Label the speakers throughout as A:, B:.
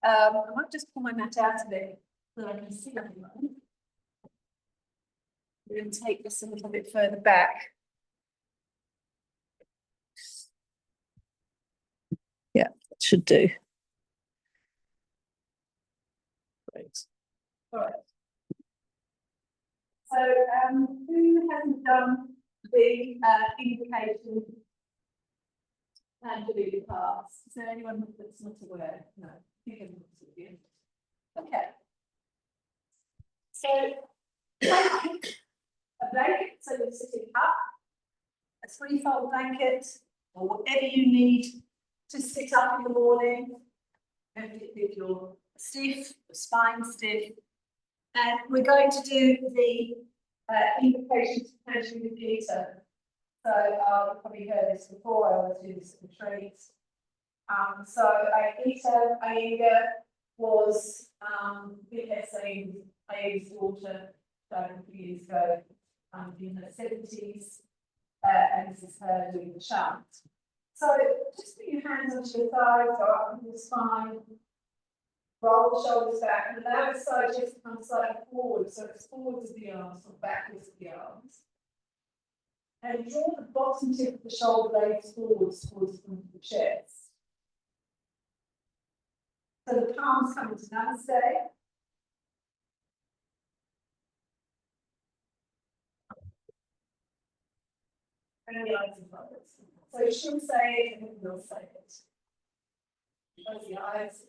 A: I might just pull my mat out of it so I can see everyone. We're going to take this a little bit further back. Yeah, it should do. Great. All right. So, who hasn't done the invocation and the past? Is there anyone that's not aware? No. Okay. So, a blanket, so you're sitting up, a 3-fold blanket, or whatever you need to sit up in the morning, and if you're stiff, your spine stiff. And we're going to do the invocation to potentially with Gita. So you've probably heard this before. I always do this at retreats. So Gita Iyengar was Ayu's daughter a few years ago in her 70s, and this is her doing the chant. So just put your hands onto your thighs, go up into the spine. Roll the shoulders back, and allow the side just to come slightly forward, so it's forwards of the arms, not backwards of the arms. And draw the bottom tip of the shoulder blades forwards towards the front of the chest. So the palms come into Namaste. And the eyes in front of us. So she'll say it, and we'll say it. Close the eyes.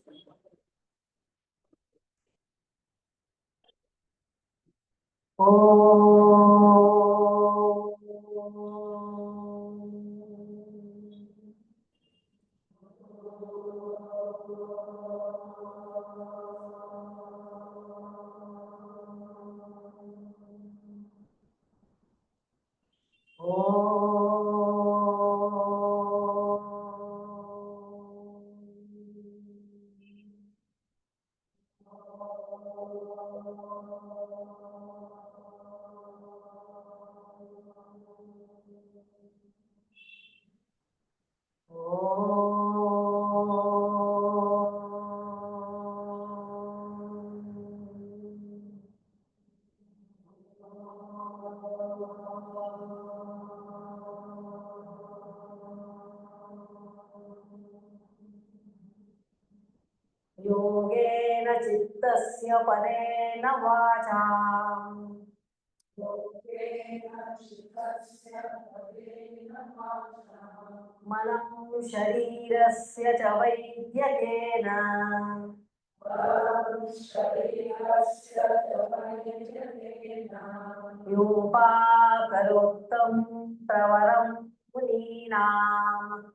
B: योगेन चित्तस्य परेण वाचा मनं शरीरस्य च वैद्यकेन योपाकरोक्तं प्रवरं मुनीनाम्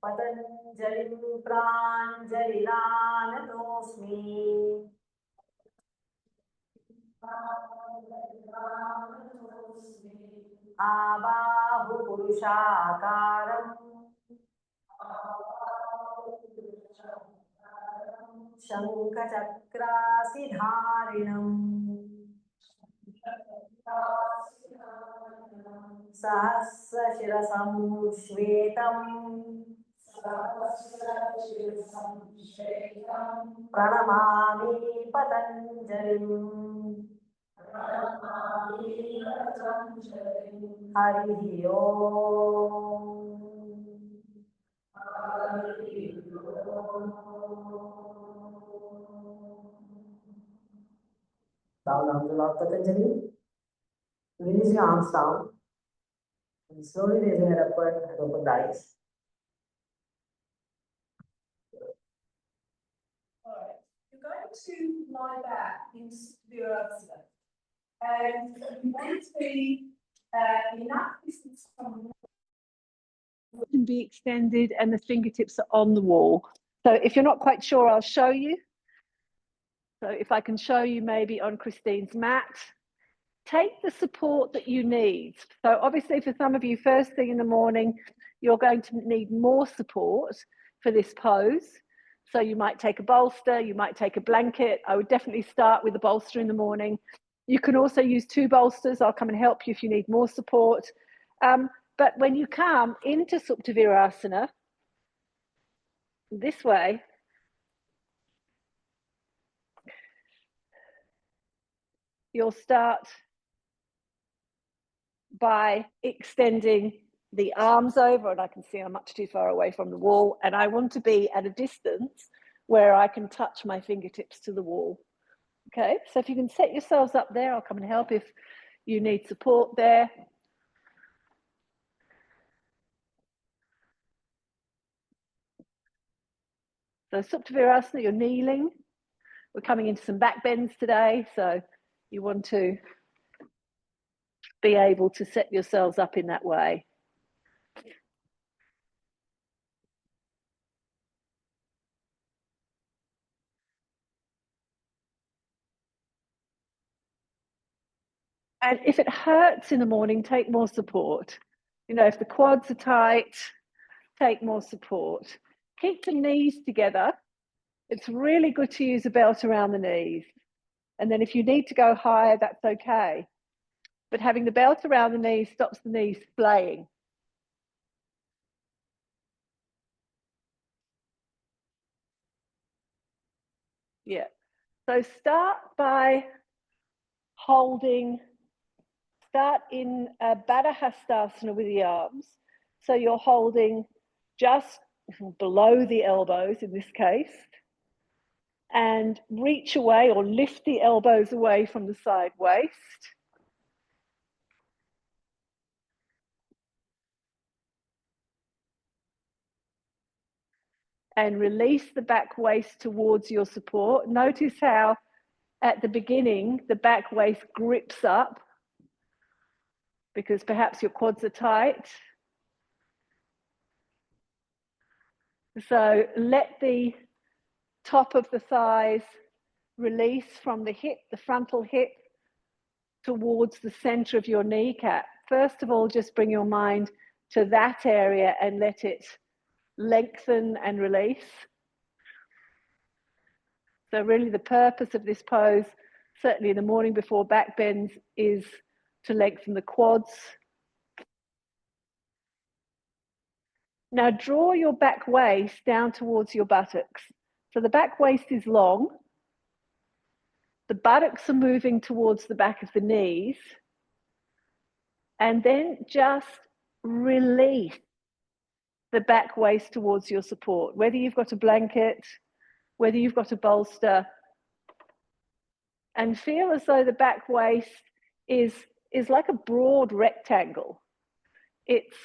B: पतञ्जलिं प्राञ्जलिनानतोऽस्मि आबाहुपुरुषाकारं शङ्खचक्रासिधारिणम् सहस्रशिरसं श्वेतम् प्रणमामि पतञ्जलिम् हरिः Bow down to Lord Patanjali. Release your arms down. And slowly raise your head upward and open the eyes.
A: All right. You're going to lie back into ustrasana. And you want to be enough distance from the wall. Can be extended and the fingertips are on the wall. So if you're not quite sure, I'll show you. So if I can show you maybe on Christine's mat, take the support that you need. So obviously for some of you, first thing in the morning, you're going to need more support for this pose. So you might take a bolster, you might take a blanket. I would definitely start with a bolster in the morning. You can also use 2 bolsters. I'll come and help you if you need more support.
C: But when you come into Supta Virasana, this way, you'll start by extending the arms over, and I can see I'm much too far away from the wall, and I want to be at a distance where I can touch my fingertips to the wall. Okay, so if you can set yourselves up there, I'll come and help if you need support there. So Supta Virasana, you're kneeling. We're coming into some back bends today, so you want to be able to set yourselves up in that way. And if it hurts in the morning, take more support. You know, if the quads are tight, take more support. Keep the knees together. It's really good to use a belt around the knees. And then if you need to go higher, that's okay. But having the belt around the knees stops the knees splaying. Yeah. So start by holding, start in a Baddha Hastasana with the arms. So you're holding just below the elbows in this case, and reach away or lift the elbows away from the side waist. And release the back waist towards your support. Notice how at the beginning, the back waist grips up because perhaps your quads are tight. So let the top of the thighs release from the hip, the frontal hip, towards the center of your kneecap. First of all, just bring your mind to that area and let it lengthen and release. So really the purpose of this pose, certainly in the morning before back bends, is to lengthen the quads. Now draw your back waist down towards your buttocks. So the back waist is long. The buttocks are moving towards the back of the knees. And then just release the back waist towards your support, whether you've got a blanket, whether you've got a bolster, and feel as though the back waist is like a broad rectangle. It's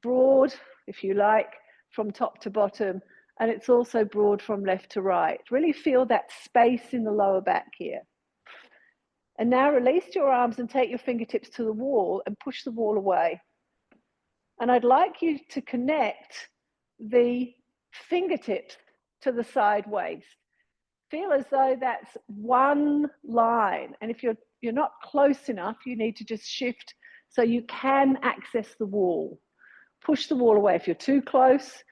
C: broad, if you like, from top to bottom, and it's also broad from left to right. Really feel that space in the lower back here. And now release your arms and take your fingertips to the wall and push the wall away. And I'd like you to connect the fingertips to the side waist. Feel as though that's one line. And if you're not close enough, you need to just shift so you can access the wall. Push the wall away. If you're too close,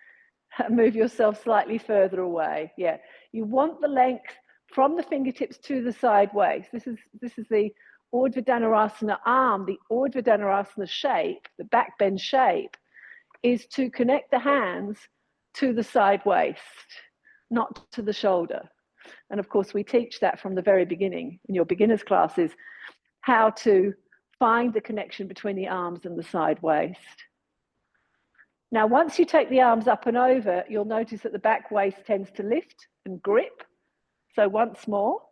C: move yourself slightly further away. Yeah, you want the length from the fingertips to the side waist. This is the urdhva danurasana arm. The urdhva danurasana shape, the back bend shape, is to connect the hands to the side waist, not to the shoulder. And of course, we teach that from the very beginning in your beginners classes, how to find the connection between the arms and the side waist. Now, once you take the arms up and over, you'll notice that the back waist tends to lift and grip. So once more,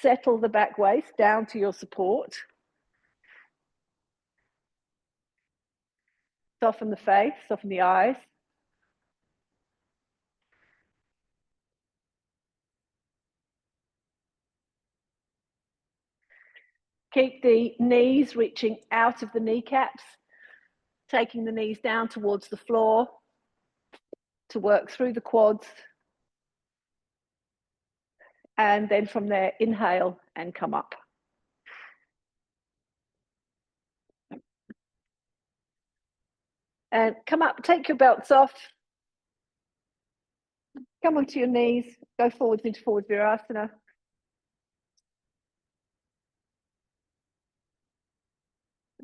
C: settle the back waist down to your support. Soften the face, soften the eyes. Keep the knees reaching out of the kneecaps, taking the knees down towards the floor to work through the quads. And then from there, inhale and come up. And come up, take your belts off. Come onto your knees, go forwards into forward virasana.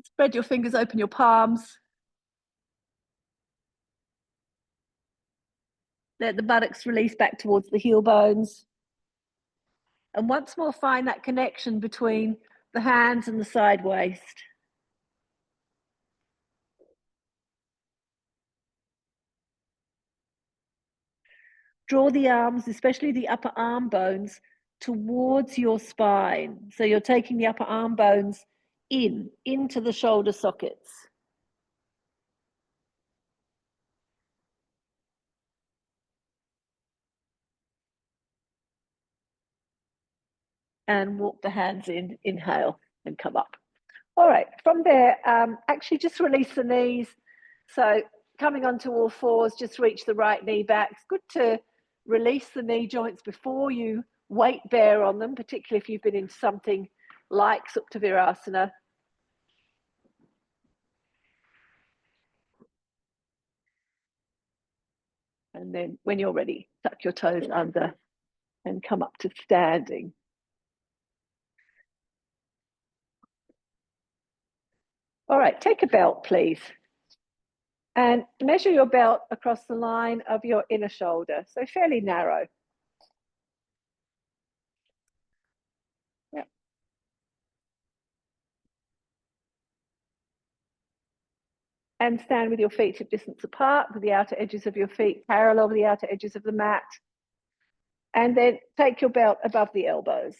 C: Spread your fingers, open your palms. Let the buttocks release back towards the heel bones. And once more, find that connection between the hands and the side waist. Draw the arms, especially the upper arm bones, towards your spine. So you're taking the upper arm bones into the shoulder sockets. And walk the hands in, inhale and come up. All right, from there, actually just release the knees. So coming onto all fours, just reach the right knee back. It's good to release the knee joints before you weight bear on them, particularly if you've been in something like ustrasana. And then when you're ready, tuck your toes under and come up to standing. All right, take a belt, please. And measure your belt across the line of your inner shoulder, so fairly narrow. Yep. And stand with your feet hip distance apart, with the outer edges of your feet parallel with the outer edges of the mat. And then take your belt above the elbows.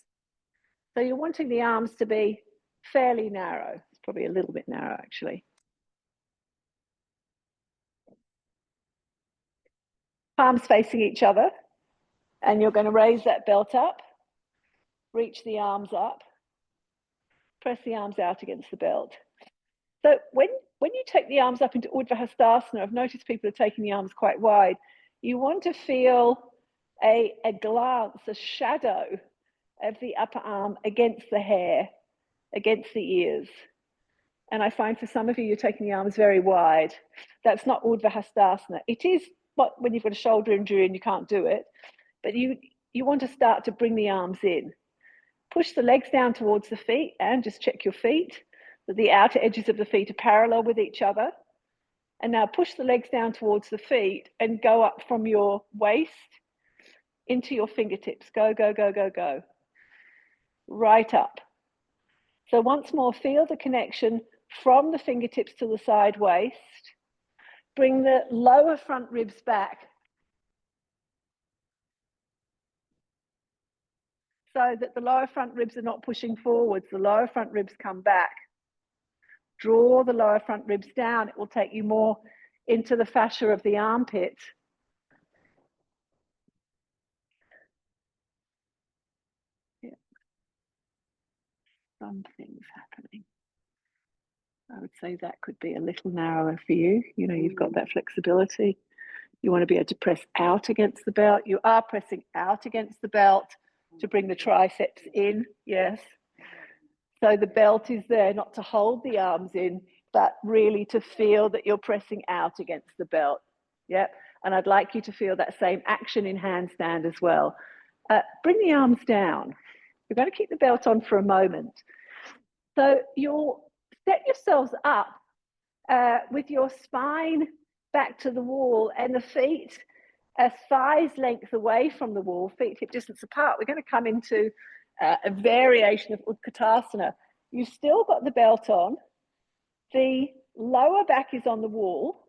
C: So you're wanting the arms to be fairly narrow. It's probably a little bit narrow, actually. Palms facing each other. And you're going to raise that belt up. Reach the arms up. Press the arms out against the belt. So when you take the arms up into urdvha hastasana, I've noticed people are taking the arms quite wide. You want to feel a glance, a shadow of the upper arm against the hair, against the ears. And I find for some of you, you're taking the arms very wide. That's not urdhva hastasana. It is when you've got a shoulder injury and you can't do it, but you want to start to bring the arms in. Push the legs down towards the feet and just check your feet, that the outer edges of the feet are parallel with each other. And now push the legs down towards the feet and go up from your waist into your fingertips. Go, go, go, go, go. Right up. So once more, feel the connection from the fingertips to the side waist. Bring the lower front ribs back so that the lower front ribs are not pushing forwards. The lower front ribs come back. Draw the lower front ribs down. It will take you more into the fascia of the armpit. Yeah. Something's happening. I would say that could be a little narrower for you. You know, you've got that flexibility. You want to be able to press out against the belt. You are pressing out against the belt to bring the triceps in, yes. So the belt is there not to hold the arms in, but really to feel that you're pressing out against the belt. Yep. And I'd like you to feel that same action in handstand as well. Bring the arms down. You're going to keep the belt on for a moment. So you'll set yourselves up with your spine back to the wall and the feet a thighs length away from the wall, feet hip distance apart. We're going to come into a variation of Utkatasana. You've still got the belt on. The lower back is on the wall,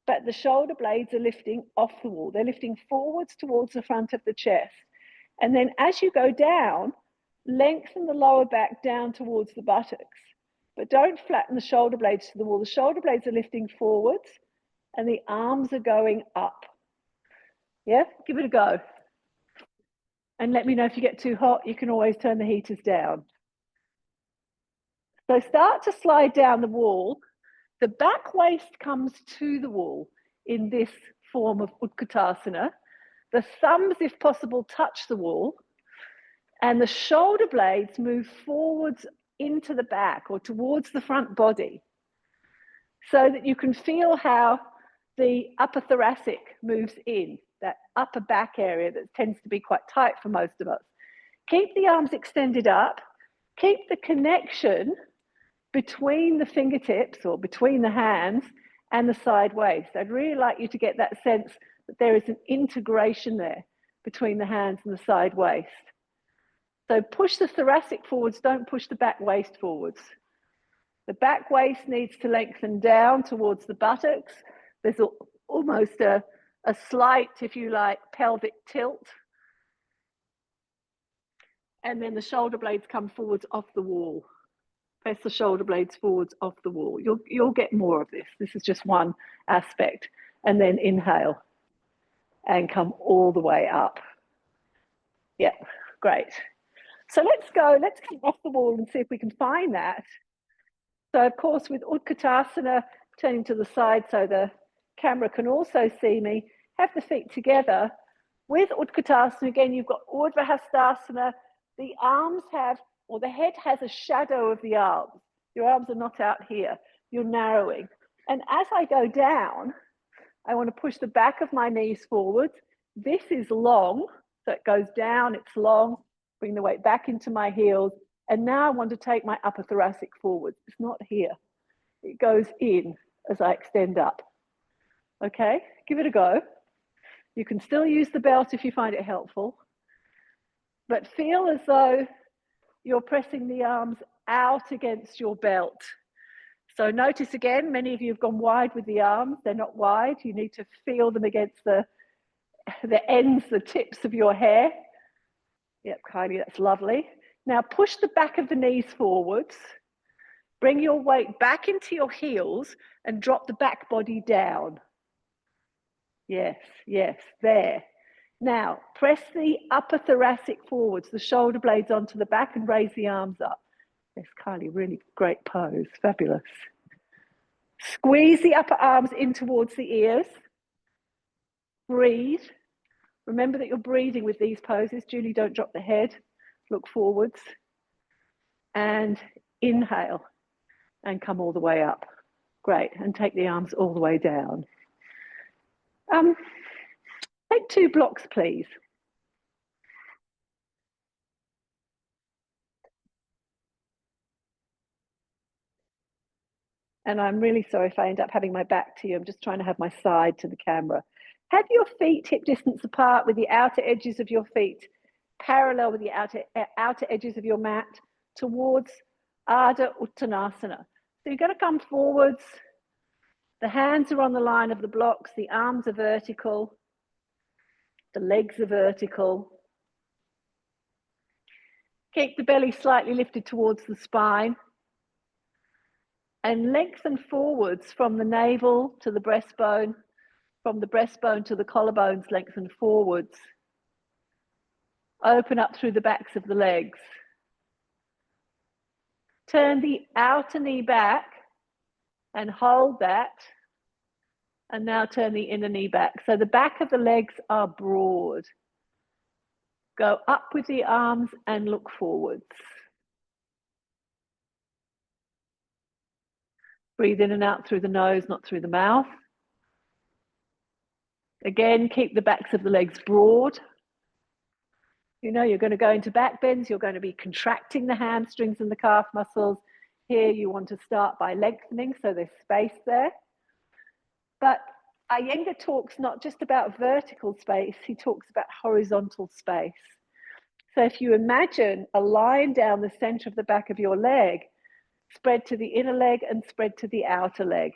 C: but the shoulder blades are lifting off the wall. They're lifting forwards towards the front of the chest. And then as you go down, lengthen the lower back down towards the buttocks, but don't flatten the shoulder blades to the wall. The shoulder blades are lifting forwards and the arms are going up. Yeah, give it a go. And let me know if you get too hot, you can always turn the heaters down. So start to slide down the wall. The back waist comes to the wall in this form of Utkatasana. The thumbs, if possible, touch the wall. And the shoulder blades move forwards into the back or towards the front body so that you can feel how the upper thoracic moves in, that upper back area that tends to be quite tight for most of us. Keep the arms extended up. Keep the connection between the fingertips or between the hands and the side waist. I'd really like you to get that sense that there is an integration there between the hands and the side waist. So push the thoracic forwards, don't push the back waist forwards. The back waist needs to lengthen down towards the buttocks. There's almost a slight, if you like, pelvic tilt. And then the shoulder blades come forwards off the wall. Press the shoulder blades forwards off the wall. You'll get more of this. This is just one aspect. And then inhale and come all the way up. Yeah, great. So let's come off the wall and see if we can find that. So of course with Utkatasana, turning to the side so the camera can also see me, have the feet together. With Utkatasana, again, you've got urdvha hastasana. The arms have, or the head has a shadow of the arms. Your arms are not out here. You're narrowing. And as I go down, I want to push the back of my knees forward. This is long, so it goes down, it's long. Bring the weight back into my heels. And now I want to take my upper thoracic forward. It's not here. It goes in as I extend up. Okay, give it a go. You can still use the belt if you find it helpful. But feel as though you're pressing the arms out against your belt. So notice again, many of you have gone wide with the arms. They're not wide. You need to feel them against the ends, the tips of your hair. Yep, Kylie, that's lovely. Now push the back of the knees forwards. Bring your weight back into your heels and drop the back body down. Yes, yes, there. Now press the upper thoracic forwards, the shoulder blades onto the back and raise the arms up. Yes, Kylie, really great pose, fabulous. Squeeze the upper arms in towards the ears. Breathe. Remember that you're breathing with these poses. Julie, don't drop the head. Look forwards. And inhale and come all the way up. Great. And take the arms all the way down. Take 2 blocks, please. And I'm really sorry if I end up having my back to you. I'm just trying to have my side to the camera. Have your feet hip distance apart with the outer edges of your feet parallel with the outer edges of your mat towards Ardha Uttanasana. So you're going to come forwards. The hands are on the line of the blocks. The arms are vertical. The legs are vertical. Keep the belly slightly lifted towards the spine. And lengthen forwards from the navel to the breastbone. From the breastbone to the collarbones, lengthen forwards. Open up through the backs of the legs. Turn the outer knee back and hold that. And now turn the inner knee back. So the back of the legs are broad. Go up with the arms and look forwards. Breathe in and out through the nose, not through the mouth. Again, keep the backs of the legs broad. You know, you're going to go into back bends. You're going to be contracting the hamstrings and the calf muscles. Here, you want to start by lengthening, so there's space there. But Iyengar talks not just about vertical space, he talks about horizontal space. So if you imagine a line down the center of the back of your leg, spread to the inner leg and spread to the outer leg.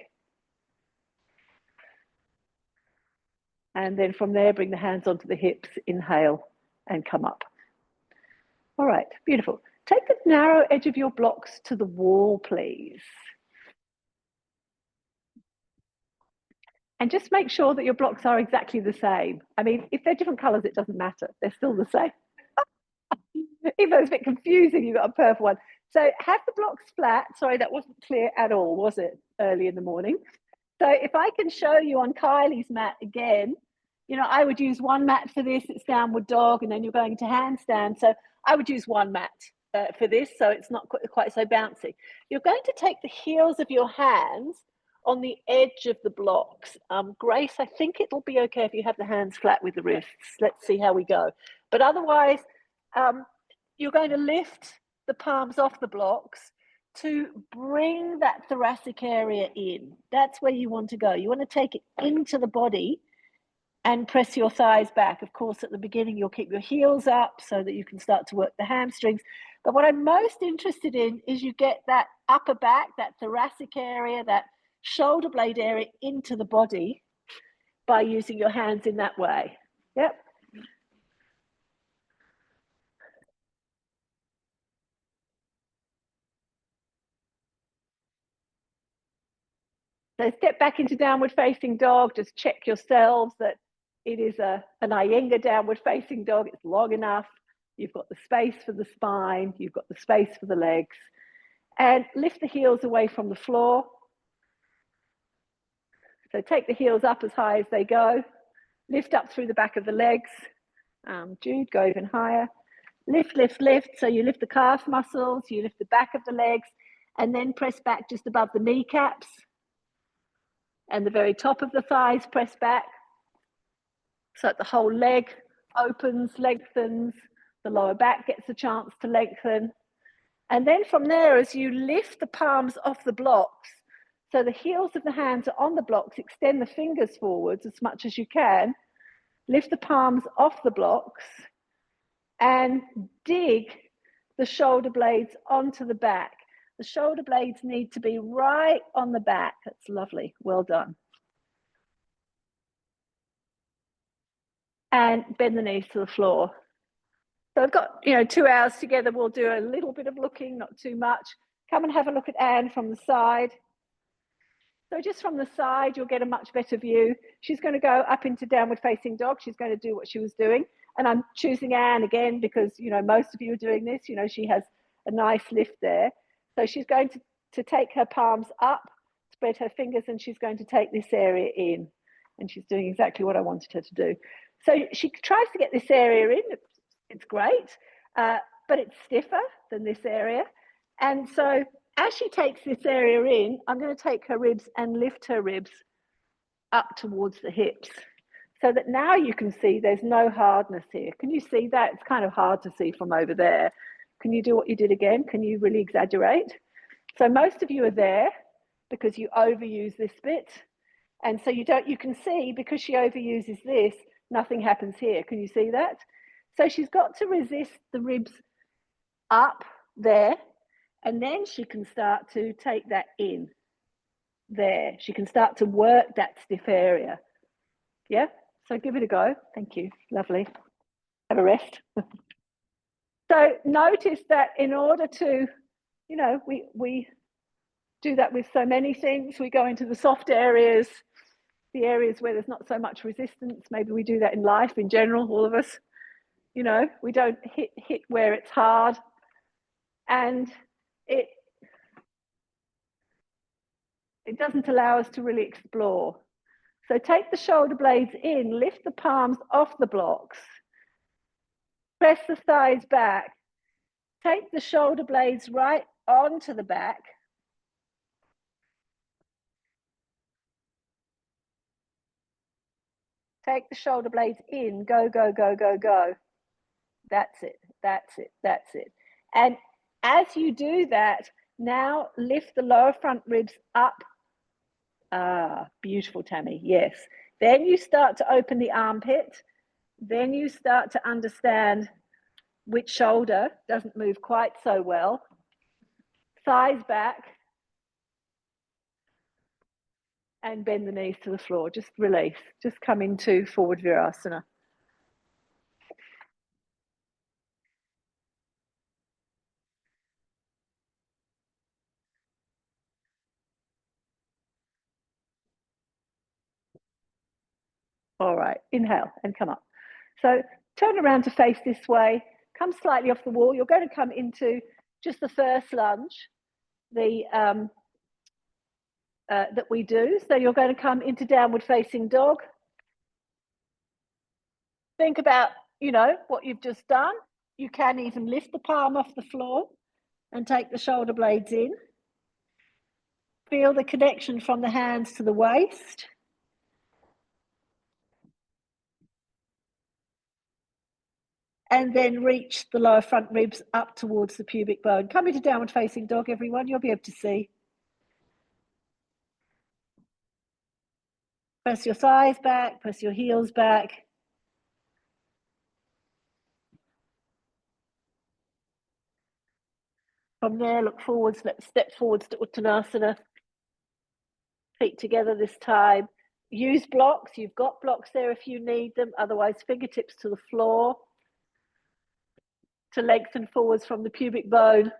C: And then from there, bring the hands onto the hips, inhale and come up. All right, beautiful. Take the narrow edge of your blocks to the wall, please. And just make sure that your blocks are exactly the same. I mean, if they're different colors, it doesn't matter. They're still the same. Even though it's a bit confusing, you've got a purple one. So have the blocks flat. Sorry, that wasn't clear at all, was it, early in the morning? So if I can show you on Kylie's mat again, you know, I would use one mat for this, it's downward dog, and then you're going to handstand. So I would use one mat for this, so it's not quite so bouncy. You're going to take the heels of your hands on the edge of the blocks. Grace, I think it'll be okay if you have the hands flat with the wrists. Let's see how we go. But otherwise, you're going to lift the palms off the blocks to bring that thoracic area in. That's where you want to go. You want to take it into the body and press your thighs back. Of course, at the beginning, you'll keep your heels up so that you can start to work the hamstrings. But what I'm most interested in is you get that upper back, that thoracic area, that shoulder blade area into the body by using your hands in that way. Yep. So step back into downward facing dog. Just check yourselves that it is an Iyengar downward facing dog. It's long enough. You've got the space for the spine. You've got the space for the legs. And lift the heels away from the floor. So take the heels up as high as they go. Lift up through the back of the legs. Jude, go even higher. Lift, lift, lift. So you lift the calf muscles, you lift the back of the legs, and then press back just above the kneecaps. And the very top of the thighs, press back. So that the whole leg opens, lengthens. The lower back gets a chance to lengthen. And then from there, as you lift the palms off the blocks, so the heels of the hands are on the blocks, extend the fingers forwards as much as you can, lift the palms off the blocks, and dig the shoulder blades onto the back. The shoulder blades need to be right on the back. That's lovely. Well done. And bend the knees to the floor. So I've got, 2 hours together. We'll do a little bit of looking, not too much. Come and have a look at Anne from the side. So just from the side, you'll get a much better view. She's going to go up into downward facing dog. She's going to do what she was doing. And I'm choosing Anne again because, most of you are doing this. She has a nice lift there. So she's going to take her palms up, spread her fingers, and she's going to take this area in. And she's doing exactly what I wanted her to do. So she tries to get this area in. It's great, but it's stiffer than this area. And so as she takes this area in, I'm going to take her ribs and lift her ribs up towards the hips so that now you can see there's no hardness here. Can you see that? It's kind of hard to see from over there. Can you do what you did again? Can you really exaggerate? So most of you are there because you overuse this bit. And so you can see because she overuses this, nothing happens here. Can you see that? So she's got to resist the ribs up there, and then she can start to take that in there. She can start to work that stiff area. Yeah, so give it a go. Thank you. Lovely. Have a rest. So notice that in order to, we do that with so many things. We go into the soft areas, the areas where there's not so much resistance. Maybe we do that in life in general, all of us. We don't hit where it's hard. And it doesn't allow us to really explore. So take the shoulder blades in, lift the palms off the blocks, press the thighs back, take the shoulder blades right onto the back. Take the shoulder blades in, go, go, go, go, go. That's it, that's it, that's it. And as you do that, now lift the lower front ribs up. Ah, beautiful, Tammy, yes. Then you start to open the armpit. Then you start to understand which shoulder doesn't move quite so well. Thighs back. And bend the knees to the floor. Just release. Just come into forward virasana. All right, inhale and come up. So turn around to face this way, come slightly off the wall. You're going to come into just the first lunge, that we do. So you're going to come into downward facing dog. Think about, what you've just done. You can even lift the palm off the floor and take the shoulder blades in. Feel the connection from the hands to the waist. And then reach the lower front ribs up towards the pubic bone. Come into downward facing dog, everyone. You'll be able to see. Press your thighs back, press your heels back. From there, look forwards, let's step forwards to Uttanasana. Feet together this time. Use blocks, you've got blocks there if you need them, otherwise fingertips to the floor. To lengthen forwards from the pubic bone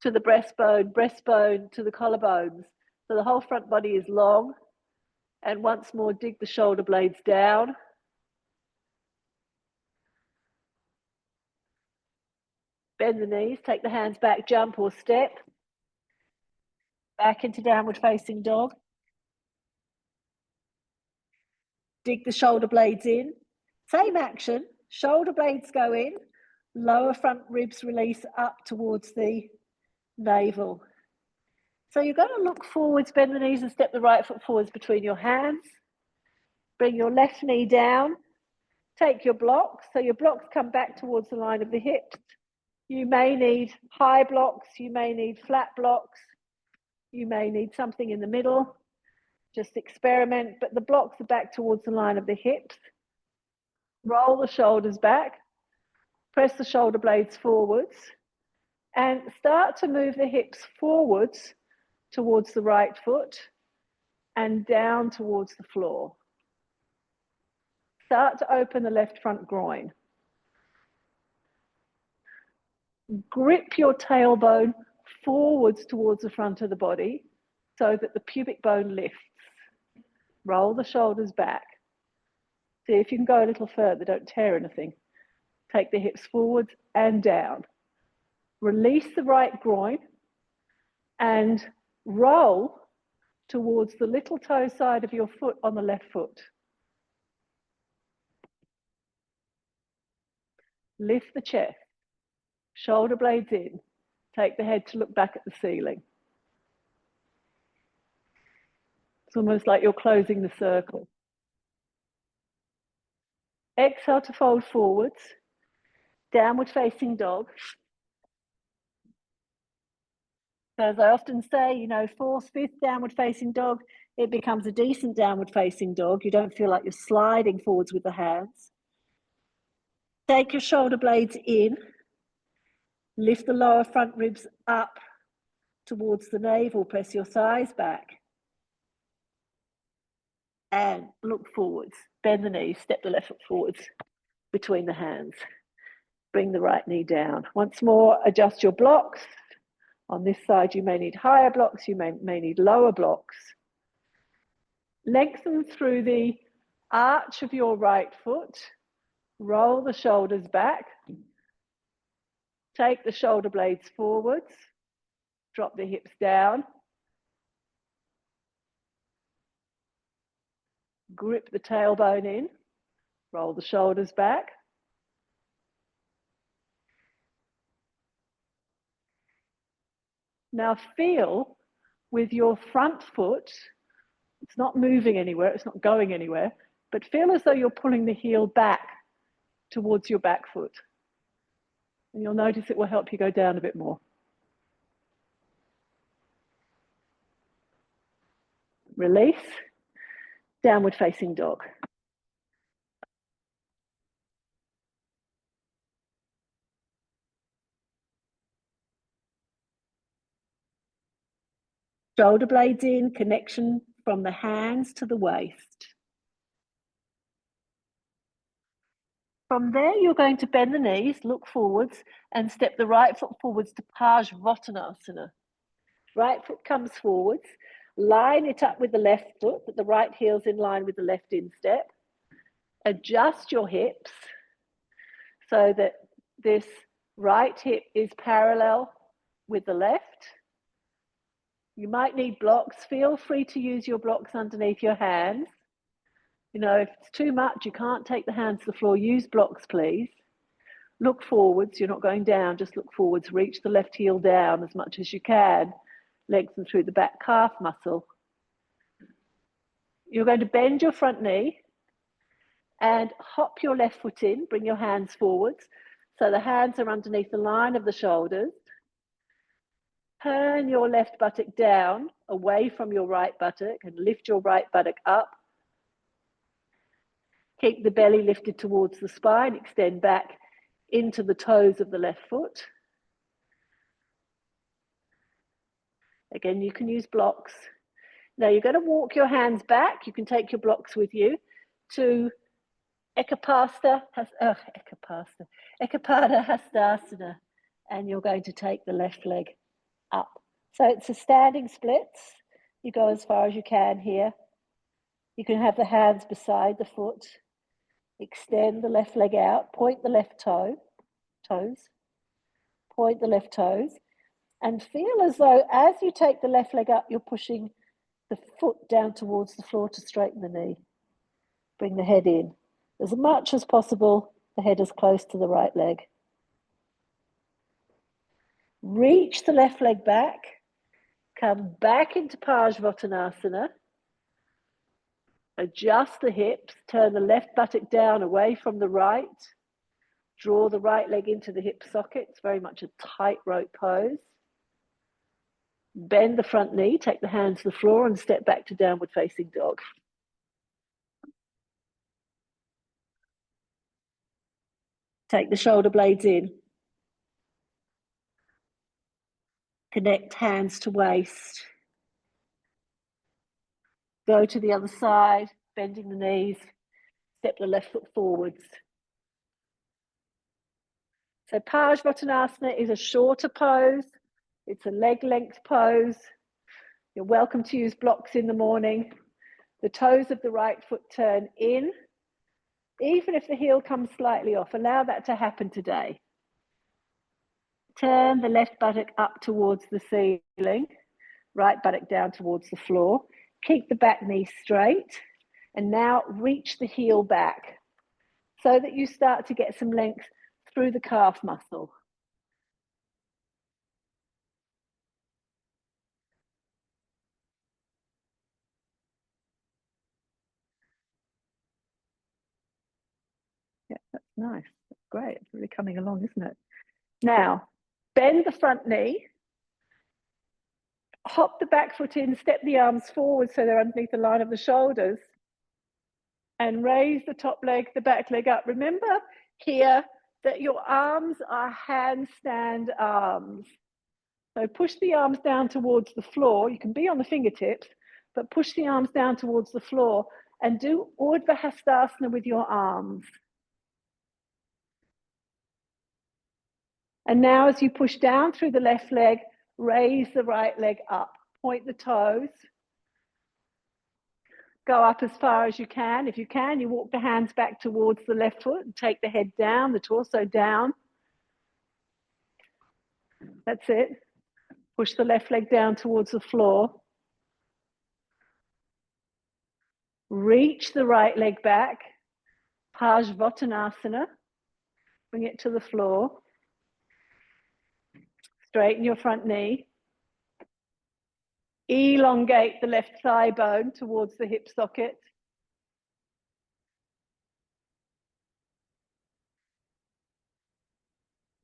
C: to the breastbone to the collarbones. So the whole front body is long. And once more, dig the shoulder blades down. Bend the knees, take the hands back, jump or step. Back into downward facing dog. Dig the shoulder blades in. Same action, shoulder blades go in, lower front ribs release up towards the navel. So you're going to look forwards, bend the knees and step the right foot forwards between your hands. Bring your left knee down. Take your blocks. So your blocks come back towards the line of the hips. You may need high blocks. You may need flat blocks. You may need something in the middle. Just experiment, but the blocks are back towards the line of the hips. Roll the shoulders back. Press the shoulder blades forwards. And start to move the hips forwards towards the right foot and down towards the floor. Start to open the left front groin. Grip your tailbone forwards towards the front of the body so that the pubic bone lifts. Roll the shoulders back. See if you can go a little further, don't tear anything. Take the hips forwards and down. Release the right groin and roll towards the little toe side of your foot on the left foot. Lift the chest, shoulder blades in. Take the head to look back at the ceiling. It's almost like you're closing the circle. Exhale to fold forwards, downward facing dog. So as I often say, you know, 4th, 5th downward facing dog, it becomes a decent downward facing dog. You don't feel like you're sliding forwards with the hands. Take your shoulder blades in, lift the lower front ribs up towards the navel, press your thighs back. And look forwards, bend the knees, step the left foot forwards between the hands. Bring the right knee down. Once more, adjust your blocks. On this side, you may need higher blocks, you may need lower blocks. Lengthen through the arch of your right foot. Roll the shoulders back. Take the shoulder blades forwards. Drop the hips down. Grip the tailbone in. Roll the shoulders back. Now feel with your front foot, it's not moving anywhere, it's not going anywhere, but feel as though you're pulling the heel back towards your back foot. And you'll notice it will help you go down a bit more. Release, downward facing dog. Shoulder blades in, connection from the hands to the waist. From there, you're going to bend the knees, look forwards, and step the right foot forwards to Parsvanottanasana. Right foot comes forwards, line it up with the left foot, that the right heel's in line with the left instep. Adjust your hips so that this right hip is parallel with the left. You might need blocks. Feel free to use your blocks underneath your hands. You know, if it's too much, you can't take the hands to the floor, use blocks, please. Look forwards, you're not going down, just look forwards. Reach the left heel down as much as you can. Lengthen through the back calf muscle. You're going to bend your front knee and hop your left foot in, bring your hands forwards. So the hands are underneath the line of the shoulders. Turn your left buttock down away from your right buttock and lift your right buttock up Keep the belly lifted towards the spine, extend back into the toes of the left foot. Again, you can use blocks. Now you're going to walk your hands back. You can take your blocks with you to Ekapada Hastasana, and you're going to take the left leg up. So it's a standing splits. You go as far as you can here. You can have the hands beside the foot. Extend the left leg out, point the left toes, point the left toes, and feel as though as you take the left leg up, you're pushing the foot down towards the floor to straighten the knee. Bring the head in. As much as possible, the head is close to the right leg. Reach the left leg back, come back into Parsvottanasana. Adjust the hips, turn the left buttock down away from the right. Draw the right leg into the hip socket. It's very much a tightrope pose. Bend the front knee, take the hands to the floor and step back to downward facing dog. Take the shoulder blades in. Connect hands to waist. Go to the other side, bending the knees. Step the left foot forwards. So Parsvottanasana is a shorter pose. It's a leg length pose. You're welcome to use blocks in the morning. The toes of the right foot turn in. Even if the heel comes slightly off, allow that to happen today. Turn the left buttock up towards the ceiling, right buttock down towards the floor. Keep the back knee straight, and now reach the heel back so that you start to get some length through the calf muscle. Yeah, that's nice. That's great. It's really coming along, isn't it? Now, bend the front knee. Hop the back foot in, step the arms forward so they're underneath the line of the shoulders. And raise the top leg, the back leg up. Remember here that your arms are handstand arms. So push the arms down towards the floor. You can be on the fingertips, but push the arms down towards the floor and do urdvha hastasana with your arms. And now as you push down through the left leg, raise the right leg up. Point the toes. Go up as far as you can. If you can, you walk the hands back towards the left foot and take the head down, the torso down. That's it. Push the left leg down towards the floor. Reach the right leg back. Parsvottanasana. Bring it to the floor. Straighten your front knee. Elongate the left thigh bone towards the hip socket.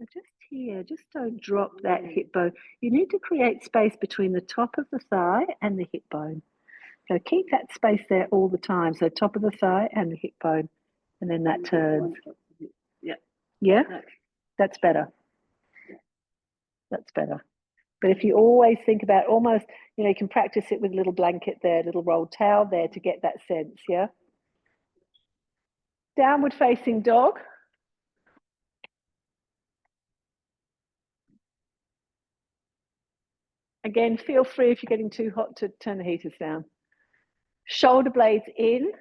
C: Just here, just don't drop that hip bone. You need to create space between the top of the thigh and the hip bone. So keep that space there all the time. So top of the thigh and the hip bone, and then that turns.
B: Yeah.
C: Yeah? That's better. That's better. But if you always think about almost, you can practice it with a little blanket there, a little rolled towel there to get that sense, yeah? Downward facing dog. Again, feel free if you're getting too hot to turn the heaters down. Shoulder blades in.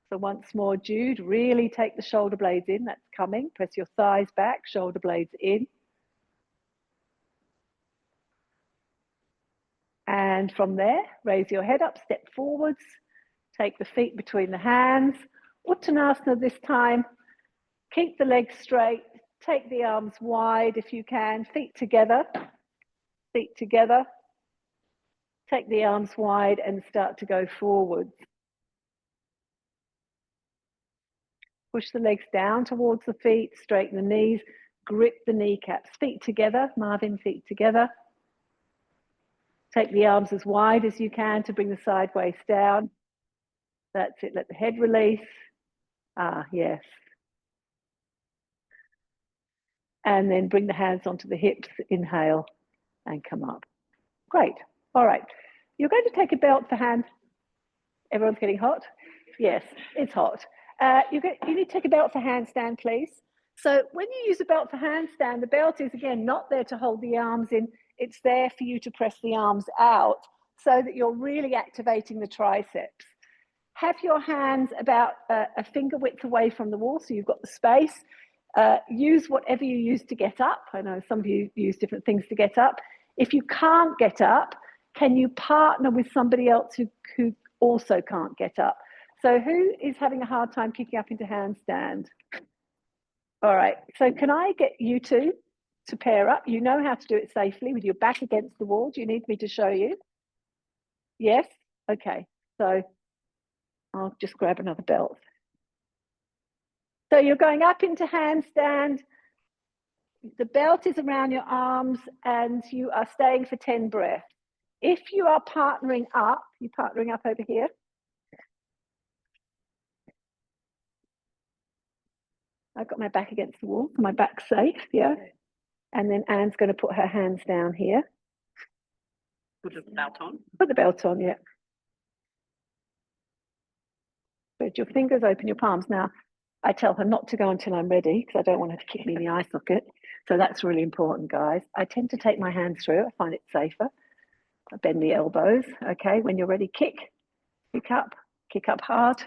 C: So once more, Jude, really take the shoulder blades in. That's coming. Press your thighs back, shoulder blades in. And from there, raise your head up, step forwards. Take the feet between the hands. Uttanasana this time. Keep the legs straight. Take the arms wide if you can. Feet together. Feet together. Take the arms wide and start to go forwards. Push the legs down towards the feet, straighten the knees, grip the kneecaps. Feet together, Marvin, feet together. Take the arms as wide as you can to bring the side waist down. That's it, let the head release. Ah, yes. And then bring the hands onto the hips, inhale and come up. Great. All right. You're going to take a belt for hand. Everyone's getting hot? Yes, it's hot. You need to take a belt for handstand, please. So when you use a belt for handstand, the belt is, again, not there to hold the arms in. It's there for you to press the arms out so that you're really activating the triceps. Have your hands about a finger width away from the wall so you've got the space. Use whatever you use to get up. I know some of you use different things to get up. If you can't get up, can you partner with somebody else who also can't get up? So who is having a hard time kicking up into handstand? All right, so can I get you two to pair up? You know how to do it safely with your back against the wall. Do you need me to show you? Yes? Okay, so I'll just grab another belt. So you're going up into handstand. The belt is around your arms and you are staying for 10 breaths. If you are partnering up, you're partnering up over here. I've got my back against the wall, my back's safe, yeah. And then Anne's going to put her hands down here.
D: Put the belt on.
C: Put the belt on, yeah. Spread your fingers, open your palms. Now, I tell her not to go until I'm ready because I don't want her to kick me in the eye socket. So that's really important, guys. I tend to take my hands through. I find it safer. I bend the elbows. Okay, when you're ready, kick up hard,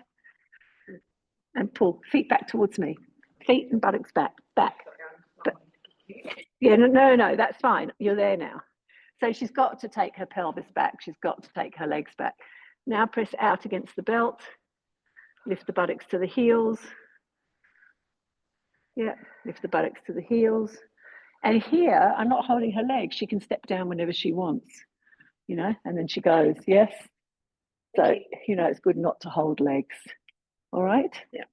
C: and pull. Feet back towards me. Feet and buttocks back. But, yeah, no, that's fine. You're there now. So she's got to take her pelvis back. She's got to take her legs back. Now press out against the belt. Lift the buttocks to the heels. Yeah, lift the buttocks to the heels. And here, I'm not holding her legs. She can step down whenever she wants, you know, and then she goes, yes. So, you know, it's good not to hold legs. All right?
D: Yeah.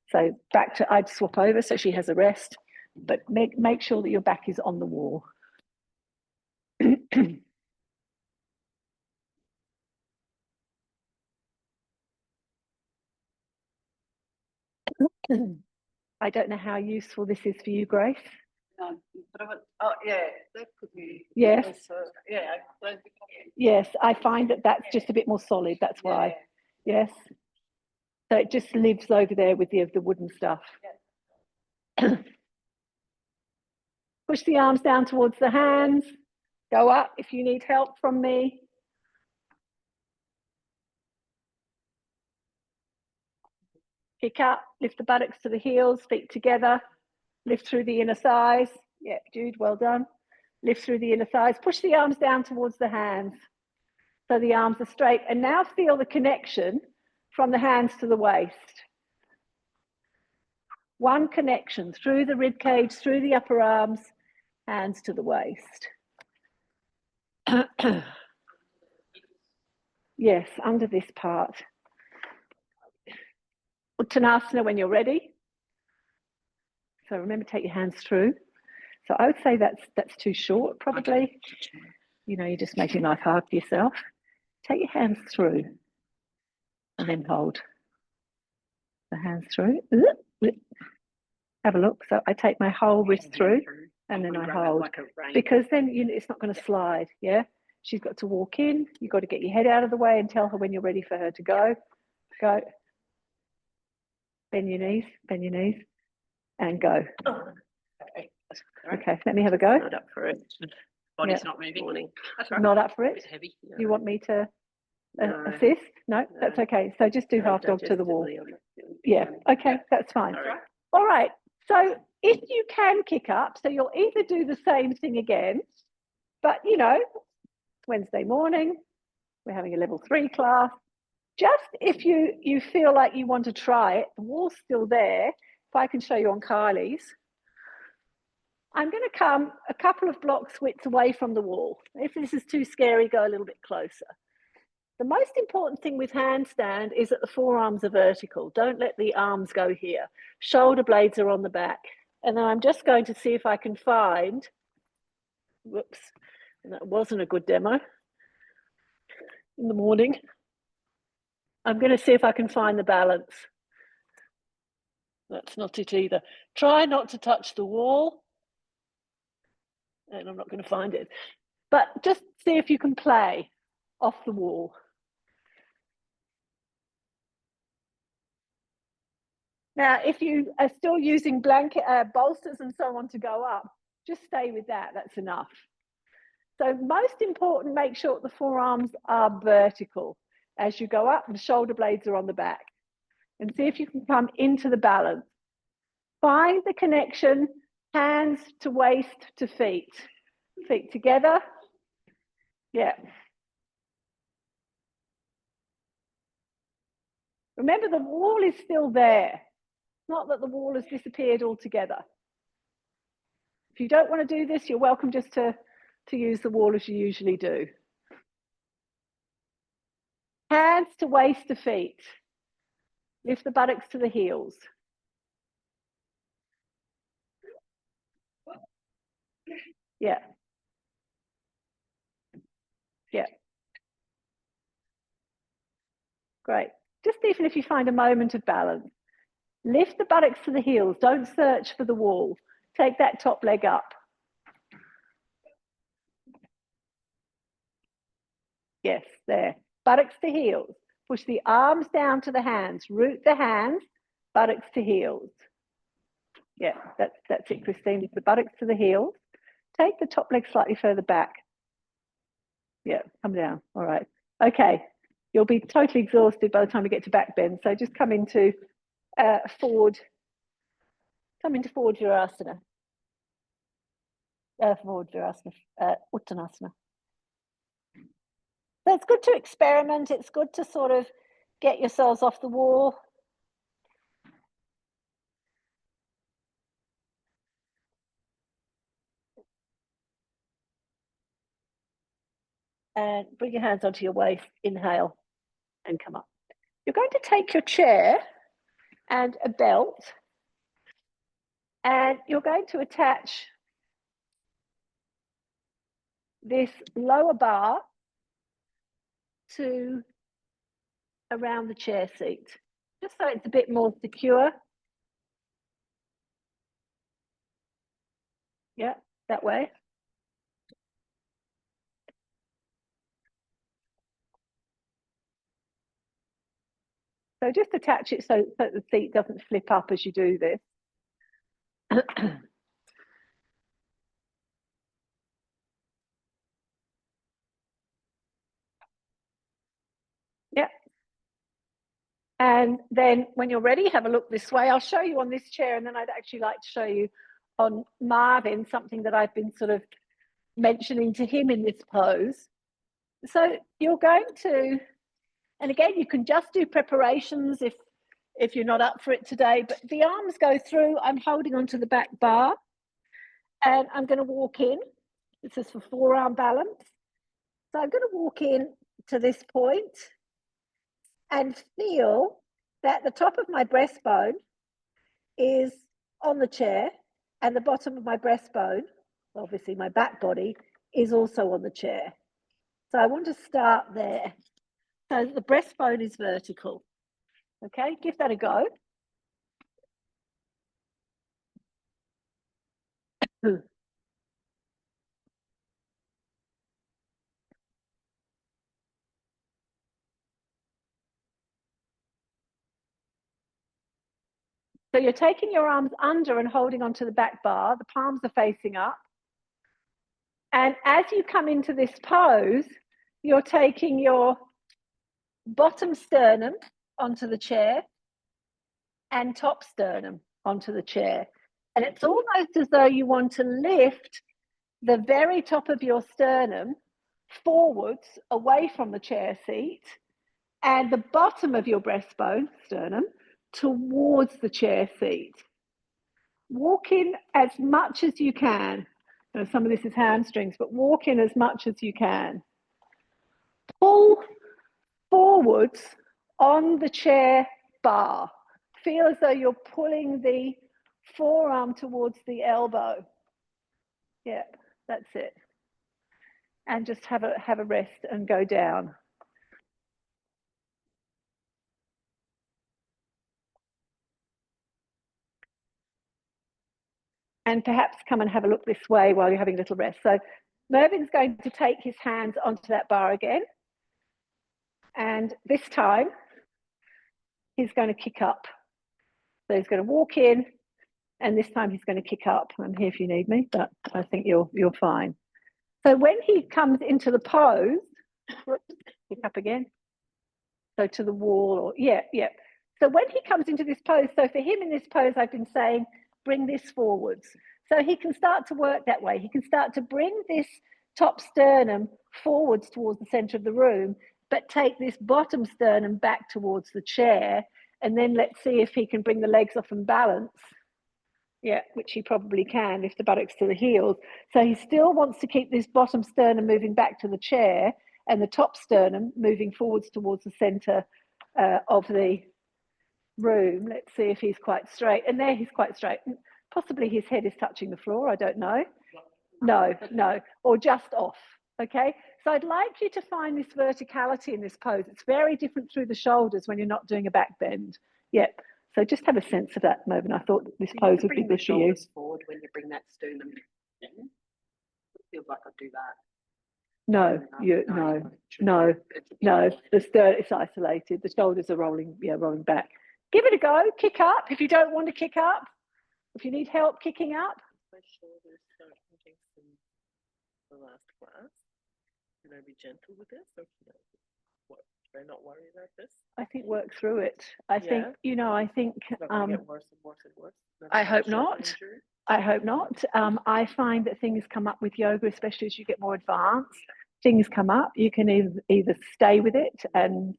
C: So back to, I'd swap over so she has a rest, but make sure that your back is on the wall. I don't know how useful this is for you, Grace.
D: No, oh yeah, that could be.
C: Yes.
D: Yeah.
C: Yes, I find that that's just a bit more solid. That's why. Yes. So it just lives over there with the wooden stuff. Yeah. Push the arms down towards the hands. Go up if you need help from me. Kick up, lift the buttocks to the heels, feet together. Lift through the inner thighs. Yeah, Jude, well done. Lift through the inner thighs. Push the arms down towards the hands. So the arms are straight. And now feel the connection from the hands to the waist. One connection through the rib cage, through the upper arms, hands to the waist. Yes, under this part. Uttanasana when you're ready. So remember, take your hands through. So I would say that's too short, probably. You know, you're just making life hard for yourself. Take your hands through and then hold the hands through. Have a look. So I take my whole wrist through and then I hold, because then it's not going to slide. Yeah. She's got to walk in. You've got to get your head out of the way and tell her when you're ready for her to go. Go. Bend your knees, and go. Okay, let me have a go.
D: Not up for it. Body's not moving. Morning. That's right.
C: Not up for it?
D: It's heavy. No.
C: You want me to
D: No.
C: assist? No, that's okay. So just do half dog to the wall. Yeah, okay, that's fine.
D: Sorry.
C: All right, so if you can kick up, so you'll either do the same thing again, but you know, Wednesday morning, we're having a level 3 class. Just if you feel like you want to try it, the wall's still there. If I can show you on Kylie's. I'm going to come a couple of blocks width away from the wall. If this is too scary, go a little bit closer. The most important thing with handstand is that the forearms are vertical. Don't let the arms go here. Shoulder blades are on the back. And then I'm just going to see if I can find, whoops, that wasn't a good demo in the morning. I'm going to see if I can find the balance. That's not it either. Try not to touch the wall. And I'm not going to find it. But just see if you can play off the wall. Now, if you are still using blanket bolsters and so on to go up, just stay with that. That's enough. So most important, make sure the forearms are vertical. As you go up, the shoulder blades are on the back. And see if you can come into the balance. Find the connection, hands to waist to feet. Feet together. Yeah. Remember, the wall is still there. Not that the wall has disappeared altogether. If you don't want to do this, you're welcome just to use the wall as you usually do. Hands to waist to feet. Lift the buttocks to the heels. Yeah. Yeah. Great. Just even if you find a moment of balance. Lift the buttocks to the heels. Don't search for the wall. Take that top leg up. Yes, there. Buttocks to heels. Push the arms down to the hands. Root the hands. Buttocks to heels. Yeah, that's it, Christine. Lift the buttocks to the heels. Take the top leg slightly further back. Yeah, come down. All right. Okay. You'll be totally exhausted by the time we get to back bend. So just come into forward. Come into forward virasana. Forward virasana. Uttanasana. So it's good to experiment. It's good to sort of get yourselves off the wall. And bring your hands onto your waist. Inhale and come up. You're going to take your chair and a belt, and you're going to attach this lower bar to around the chair seat, just so it's a bit more secure. Yeah, that way. So just attach it so that the seat doesn't flip up as you do this. Yeah. And then when you're ready, have a look this way. I'll show you on this chair, and then I'd actually like to show you on Marvin, something that I've been sort of mentioning to him in this pose. So you're going to, and again, you can just do preparations if you're not up for it today, but the arms go through. I'm holding onto the back bar, and I'm going to walk in. This is for forearm balance. So I'm going to walk in to this point and feel that the top of my breastbone is on the chair, and the bottom of my breastbone, obviously my back body, is also on the chair. So I want to start there. So the breastbone is vertical. Okay, give that a go. So you're taking your arms under and holding onto the back bar. The palms are facing up. And as you come into this pose, you're taking your bottom sternum onto the chair and top sternum onto the chair. And it's almost as though you want to lift the very top of your sternum forwards away from the chair seat, and the bottom of your breastbone, sternum, towards the chair seat. Walk in as much as you can. Some of this is hamstrings, but walk in as much as you can. Pull forwards on the chair bar. Feel as though you're pulling the forearm towards the elbow. Yeah, that's it. And just have a rest and go down. and perhaps come and have a look this way while you're having a little rest. So Mervin's going to take his hands onto that bar again. And this time, he's going to kick up. So he's going to walk in, and this time he's going to kick up. I'm here if you need me, but I think you're fine. So when he comes into the pose, kick up again. So to the wall, or yeah. So when he comes into this pose, so for him in this pose, I've been saying, bring this forwards. So he can start to work that way. He can start to bring this top sternum forwards towards the center of the room, but take this bottom sternum back towards the chair. And then let's see if he can bring the legs off and balance. Yeah, which he probably can, lift the buttocks to the heels. So he still wants to keep this bottom sternum moving back to the chair and the top sternum moving forwards towards the center of the room. Let's see if he's quite straight. And there he's quite straight. Possibly his head is touching the floor, I don't know. No, or just off, okay? So I'd like you to find this verticality in this pose. It's very different through the shoulders when you're not doing a back bend. Yep. So just have a sense of that moment. I thought this pose would be good for you.
D: Forward when you bring that sternum in. It feels like I do that.
C: No. The sternum is isolated. The shoulders are rolling back. Give it a go. Kick up if you don't want to kick up. If you need help kicking up.
E: My shoulders start hitting from the last class. Can I be gentle with this, or should I not worry about this?
C: I think work through it. I think
E: It's not going to get worse and worse and worse.
C: I hope not. I hope not. I find that things come up with yoga, especially as you get more advanced. Things come up. You can either stay with it and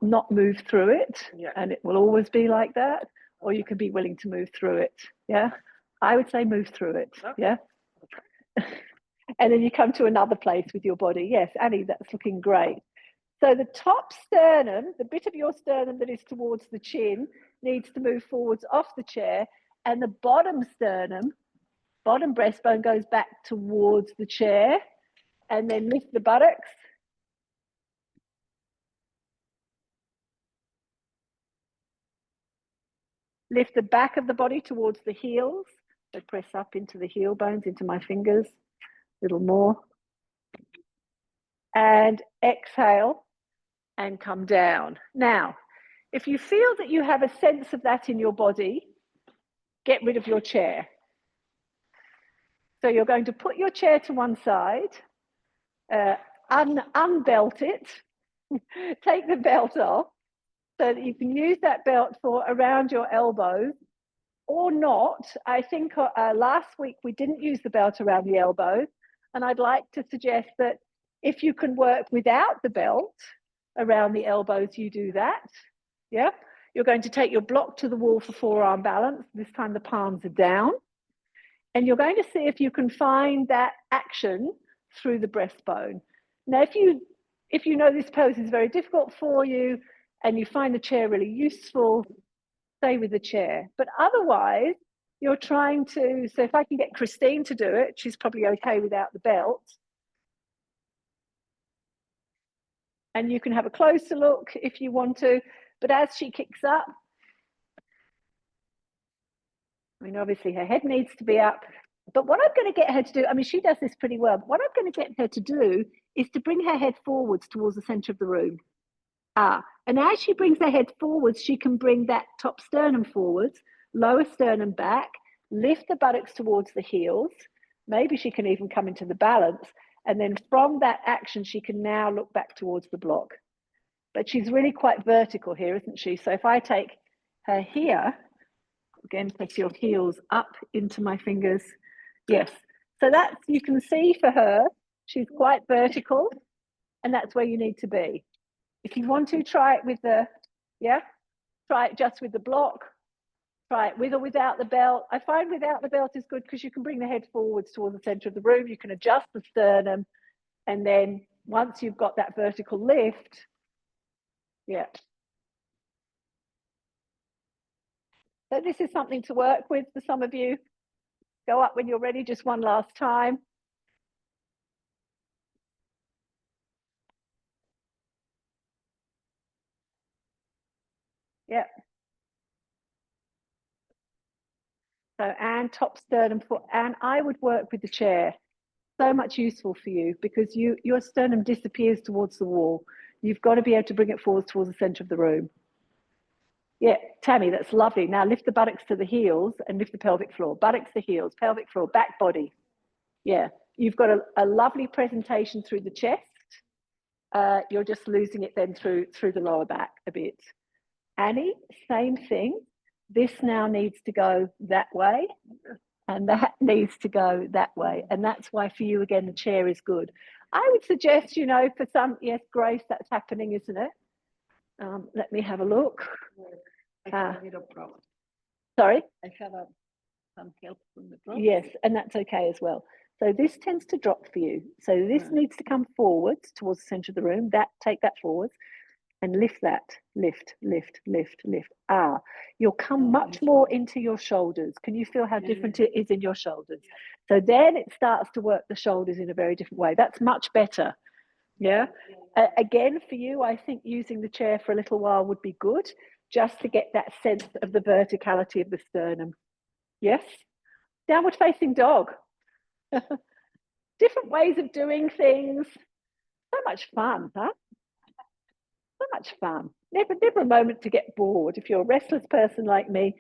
C: not move through it, and it will always be like that, or you can be willing to move through it. Yeah, I would say move through it. Okay. Yeah. And then you come to another place with your body. Yes, Annie, that's looking great. So the top sternum, the bit of your sternum that is towards the chin, needs to move forwards off the chair, and the bottom sternum, bottom breastbone goes back towards the chair, and then lift the buttocks. Lift the back of the body towards the heels. So press up into the heel bones, into my fingers, a little more. And exhale and come down. Now, if you feel that you have a sense of that in your body, get rid of your chair. So you're going to put your chair to one side, unbelt it, take the belt off so that you can use that belt for around your elbows or not. I think last week we didn't use the belt around the elbows, and I'd like to suggest that if you can work without the belt around the elbows, you do that. Yeah. You're going to take your block to the wall for forearm balance. This time the palms are down. And you're going to see if you can find that action through the breastbone. Now, if you know this pose is very difficult for you and you find the chair really useful, stay with the chair. But otherwise, you're trying to, so if I can get Christine to do it, she's probably okay without the belt. And you can have a closer look if you want to, but as she kicks up, I mean, obviously her head needs to be up, but what I'm going to get her to do, I mean, she does this pretty well, but what I'm going to get her to do is to bring her head forwards towards the center of the room. And as she brings her head forwards, she can bring that top sternum forwards, lower sternum back, lift the buttocks towards the heels. Maybe she can even come into the balance. And then from that action, she can now look back towards the block. But she's really quite vertical here, isn't she? So if I take her here, again, press your heels up into my fingers. Yes. So that's, you can see for her, she's quite vertical, and that's where you need to be. If you want to, try it with the, try it just with the block. Try it with or without the belt. I find without the belt is good because you can bring the head forwards towards the center of the room. You can adjust the sternum. And then once you've got that vertical lift, So this is something to work with for some of you. Go up when you're ready, just one last time. So, and top sternum foot, and I would work with the chair. So much useful for you because your sternum disappears towards the wall. You've got to be able to bring it forward towards the center of the room. Yeah, Tammy, that's lovely. Now lift the buttocks to the heels and lift the pelvic floor. Buttocks to heels, pelvic floor, back body. Yeah, you've got a lovely presentation through the chest. You're just losing it then through the lower back a bit. Annie, same thing. This now needs to go that way, and that needs to go that way. And that's why for you, again, the chair is good. I would suggest, you know, for some, yes, Grace, that's happening, isn't it? Let me have a look.
D: I have a little problem.
C: Sorry?
D: I have some help from the drop.
C: Yes, and that's okay as well. So this tends to drop for you. So this needs to come forwards towards the center of the room. Take that forwards and lift that. Lift, lift, lift, lift. You'll come much more into your shoulders. Can you feel how different it is in your shoulders? So then it starts to work the shoulders in a very different way. That's much better. Yeah. Again, for you, I think using the chair for a little while would be good, just to get that sense of the verticality of the sternum. Yes. Downward facing dog. Different ways of doing things. So much fun, huh? So much fun. Never a moment to get bored. If you're a restless person like me,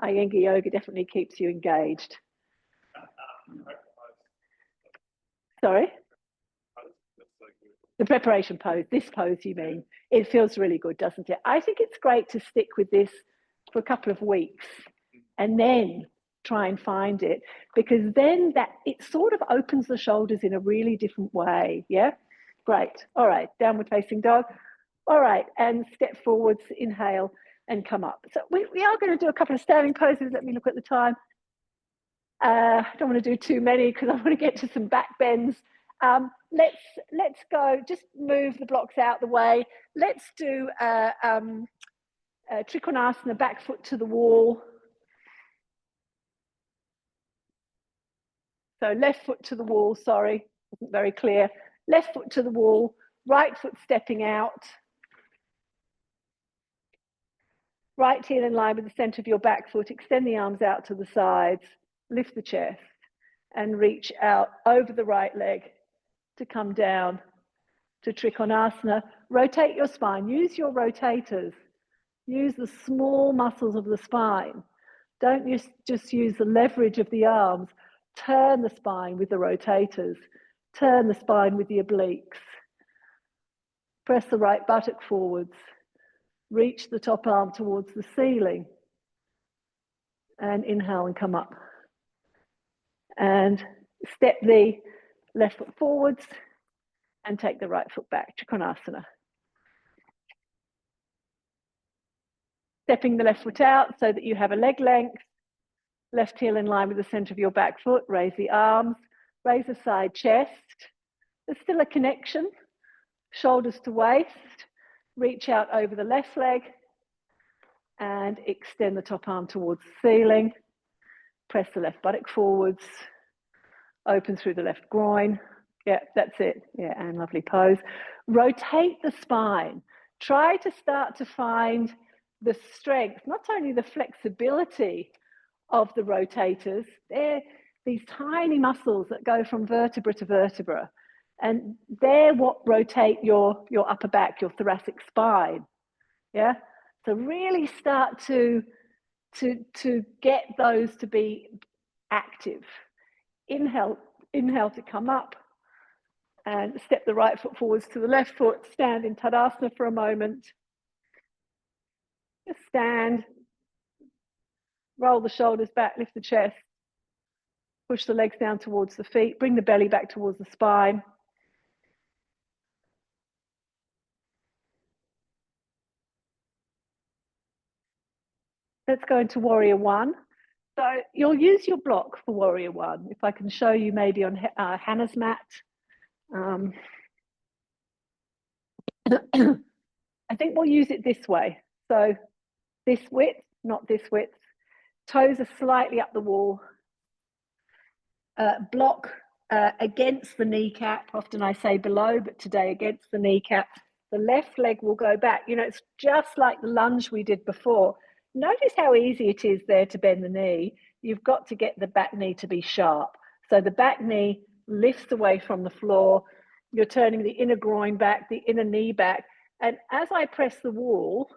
C: Iyengar yoga definitely keeps you engaged. Sorry? The preparation pose, this pose you mean. It feels really good, doesn't it? I think it's great to stick with this for a couple of weeks and then try and find it, because then that it sort of opens the shoulders in a really different way. Yeah, great. All right, downward facing dog. All right, and step forwards, inhale and come up. So we are going to do a couple of standing poses. Let me look at the time. I don't want to do too many because I want to get to some back bends. Let's go, just move the blocks out the way. Let's do Trikonasana, back foot to the wall. So left foot to the wall, sorry, wasn't very clear. Left foot to the wall, right foot stepping out. Right heel in line with the center of your back foot. Extend the arms out to the sides. Lift the chest and reach out over the right leg to come down to Trikonasana. Rotate your spine. Use your rotators. Use the small muscles of the spine. Don't just use the leverage of the arms. Turn the spine with the rotators. Turn the spine with the obliques. Press the right buttock forwards. Reach the top arm towards the ceiling. And inhale and come up. And step the left foot forwards and take the right foot back, Trikonasana. Stepping the left foot out so that you have a leg length. Left heel in line with the center of your back foot. Raise the arms, raise the side chest. There's still a connection. Shoulders to waist. Reach out over the left leg and extend the top arm towards the ceiling. Press the left buttock forwards. Open through the left groin. Yeah, that's it. Yeah, and lovely pose. Rotate the spine. Try to start to find the strength, not only the flexibility of the rotators, they're these tiny muscles that go from vertebra to vertebra. And they're what rotate your upper back, your thoracic spine. Yeah. So really start to get those to be active. Inhale to come up and step the right foot forwards to the left foot. Stand in Tadasana for a moment. Just stand. Roll the shoulders back, lift the chest. Push the legs down towards the feet. Bring the belly back towards the spine. Let's go into Warrior One. So you'll use your block for Warrior One. If I can show you maybe on Hannah's mat. I think we'll use it this way. So this width, not this width. Toes are slightly up the wall. Block against the kneecap. Often I say below, but today against the kneecap. The left leg will go back. You know, it's just like the lunge we did before. notice how easy it is there to bend the knee. You've got to get the back knee to be sharp. So the back knee lifts away from the floor. You're turning the inner groin back, the inner knee back. And as I press the wall,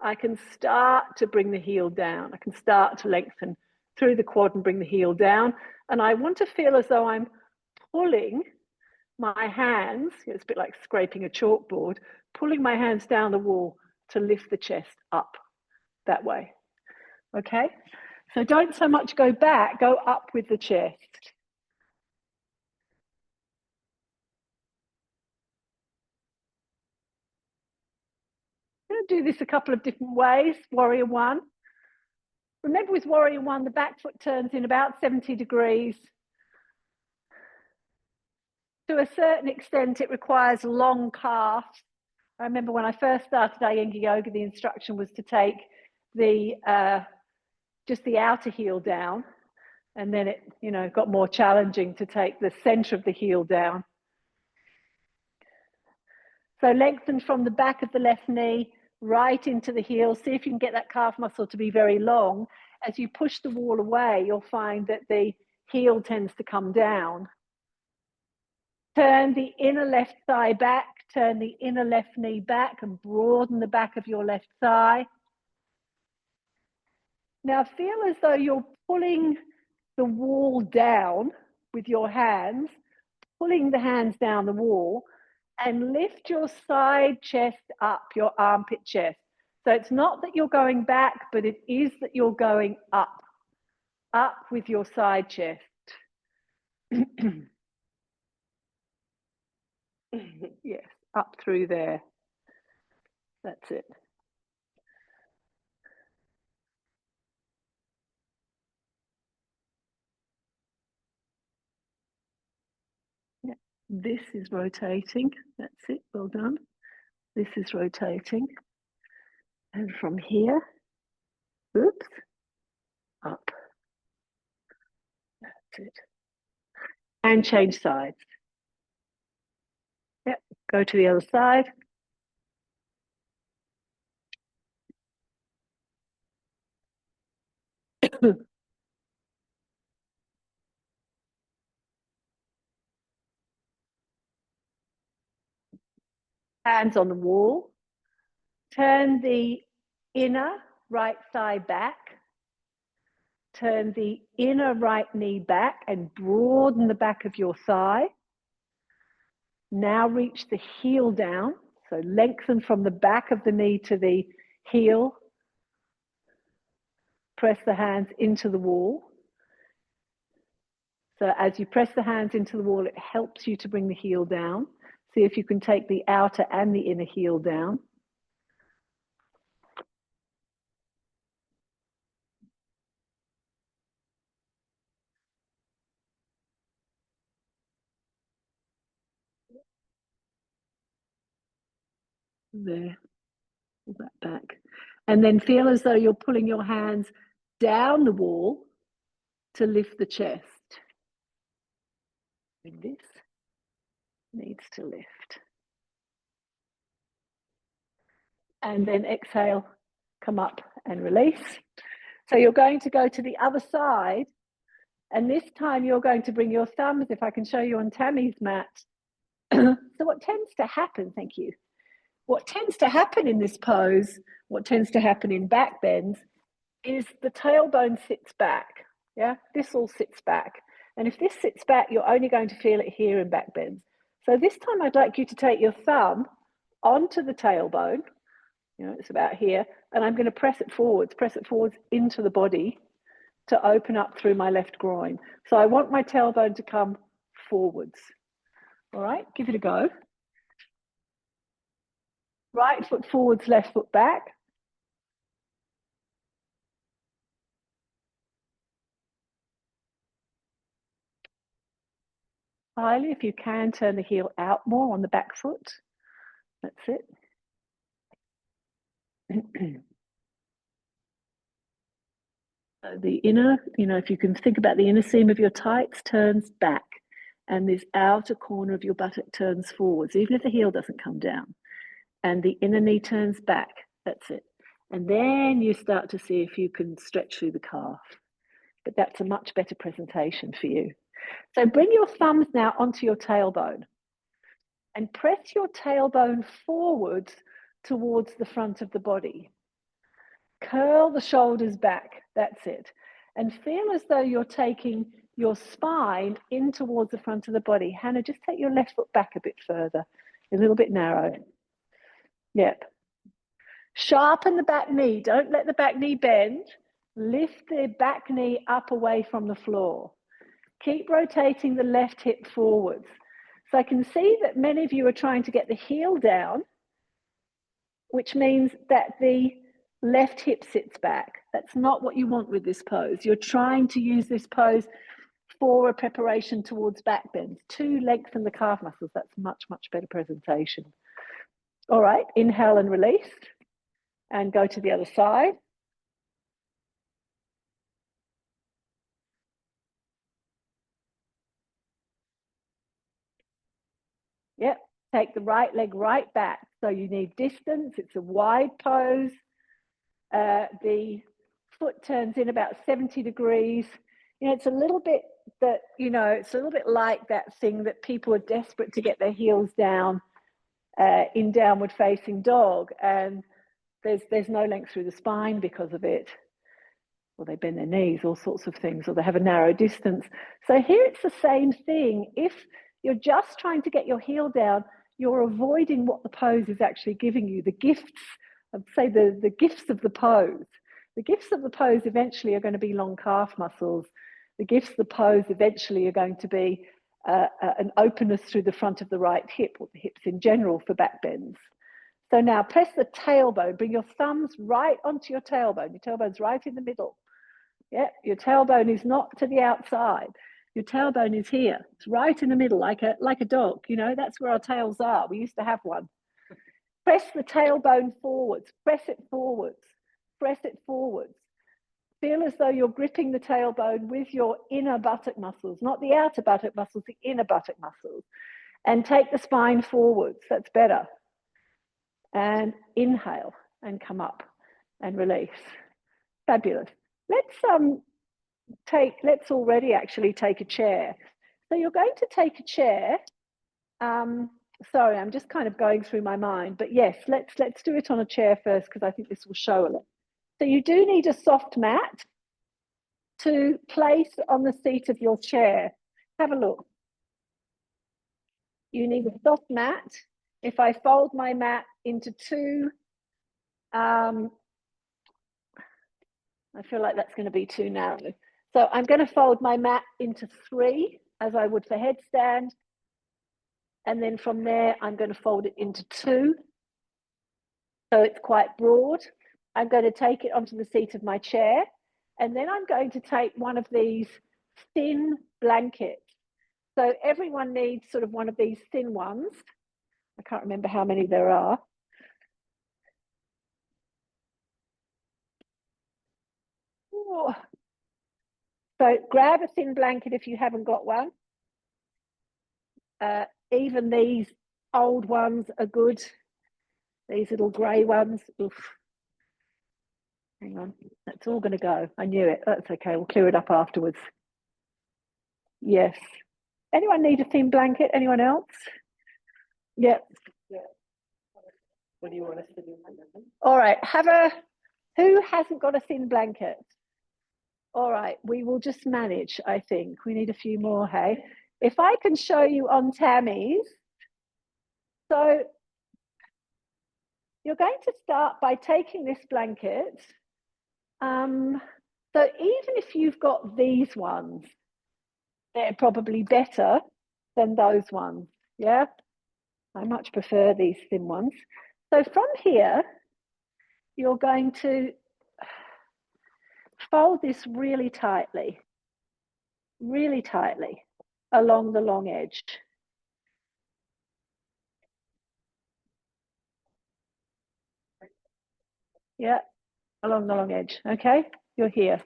C: I can start to bring the heel down. I can start to lengthen through the quad and bring the heel down. And I want to feel as though I'm pulling my hands, it's a bit like scraping a chalkboard, pulling my hands down the wall to lift the chest up that way. Okay? So don't so much go back, go up with the chest. I'm going to do this a couple of different ways. Warrior one. Remember with warrior one, the back foot turns in about 70 degrees. To a certain extent, it requires long calves. I remember when I first started Iyengar yoga, the instruction was to take the just the outer heel down, and then it, you know, got more challenging to take the center of the heel down. So lengthen from the back of the left knee right into the heel. See if you can get that calf muscle to be very long. As you push the wall away, you'll find that the heel tends to come down. Turn the inner left thigh back, turn the inner left knee back and broaden the back of your left thigh. Now feel as though you're pulling the wall down with your hands, pulling the hands down the wall, and lift your side chest up, your armpit chest. So it's not that you're going back, but it is that you're going up with your side chest. Yes, up through there. That's it. Yeah. This is rotating. That's it. Well done. This is rotating. And from here, oops, up. That's it. And change sides. Yep, go to the other side. Hands on the wall. Turn the inner right thigh back. Turn the inner right knee back and broaden the back of your thigh. Now reach the heel down. So lengthen from the back of the knee to the heel. Press the hands into the wall. So as you press the hands into the wall, it helps you to bring the heel down. See if you can take the outer and the inner heel down. There, pull that back. And then feel as though you're pulling your hands down the wall to lift the chest. And this needs to lift. And then exhale, come up and release. So you're going to go to the other side. And this time you're going to bring your thumbs, if I can show you on Tammy's mat. So what tends to happen, thank you. What tends to happen in this pose, what tends to happen in back bends, is the tailbone sits back. Yeah, this all sits back. And if this sits back, you're only going to feel it here in back bends. So this time I'd like you to take your thumb onto the tailbone. You know, it's about here. And I'm going to press it forwards into the body to open up through my left groin. So I want my tailbone to come forwards. All right, give it a go. Right foot forwards, left foot back. Finally, if you can, turn the heel out more on the back foot. That's it. The inner, you know, if you can think about the inner seam of your tights, turns back. And this outer corner of your buttock turns forwards, even if the heel doesn't come down. And the inner knee turns back. That's it. And then you start to see if you can stretch through the calf. But that's a much better presentation for you. So bring your thumbs now onto your tailbone and press your tailbone forwards towards the front of the body. Curl the shoulders back, that's it. And feel as though you're taking your spine in towards the front of the body. Hannah, just take your left foot back a bit further, a little bit narrow. Yep. Sharpen the back knee, don't let the back knee bend. Lift the back knee up away from the floor. Keep rotating the left hip forwards. So I can see that many of you are trying to get the heel down, which means that the left hip sits back. That's not what you want with this pose. You're trying to use this pose for a preparation towards back bends. To lengthen the calf muscles. That's much, much better presentation. All right, inhale and release. And go to the other side. Yep, take the right leg right back. So you need distance, it's a wide pose. The foot turns in about 70 degrees. You know, it's a little bit that, you know, it's a little bit like that thing that people are desperate to get their heels down in downward facing dog. And there's no length through the spine because of it. Or they bend their knees, all sorts of things, or they have a narrow distance. So here it's the same thing. If you're just trying to get your heel down, you're avoiding what the pose is actually giving you, the gifts, I'd say the gifts of the pose. The gifts of the pose eventually are going to be long calf muscles. The gifts of the pose eventually are going to be an openness through the front of the right hip, or the hips in general for back bends. So now press the tailbone, bring your thumbs right onto your tailbone. Your tailbone's right in the middle. Yeah, your tailbone is not to the outside. Your tailbone is here. It's right in the middle, like a dog. You know, that's where our tails are. We used to have one. Press the tailbone forwards. Press it forwards. Press it forwards. Feel as though you're gripping the tailbone with your inner buttock muscles, not the outer buttock muscles, the inner buttock muscles. And take the spine forwards. That's better. And inhale and come up and release. Fabulous. Let's already actually take a chair. So you're going to take a chair. Sorry, I'm just kind of going through my mind, but yes, let's do it on a chair first, because I think this will show a lot. So you do need a soft mat to place on the seat of your chair. Have a look. You need a soft mat. If I fold my mat into two, I feel like that's going to be too narrow. So I'm going to fold my mat into three, as I would for headstand. And then from there, I'm going to fold it into two. So it's quite broad. I'm going to take it onto the seat of my chair. And then I'm going to take one of these thin blankets. So everyone needs sort of one of these thin ones. I can't remember how many there are. Ooh. So grab a thin blanket if you haven't got one. Even these old ones are good. These little grey ones. Oof. Hang on, that's all going to go. I knew it. That's okay. We'll clear it up afterwards. Yes. Anyone need a thin blanket? Anyone else? Yep.
E: What do you want us to do?
C: All right. Who hasn't got a thin blanket? All right. We will just manage, I think. We need a few more, hey? If I can show you on Tammy's. So you're going to start by taking this blanket. So even if you've got these ones, they're probably better than those ones. Yeah, I much prefer these thin ones. So from here, you're going to fold this really tightly along the long edge. Yeah, along the long edge. Okay, you're here.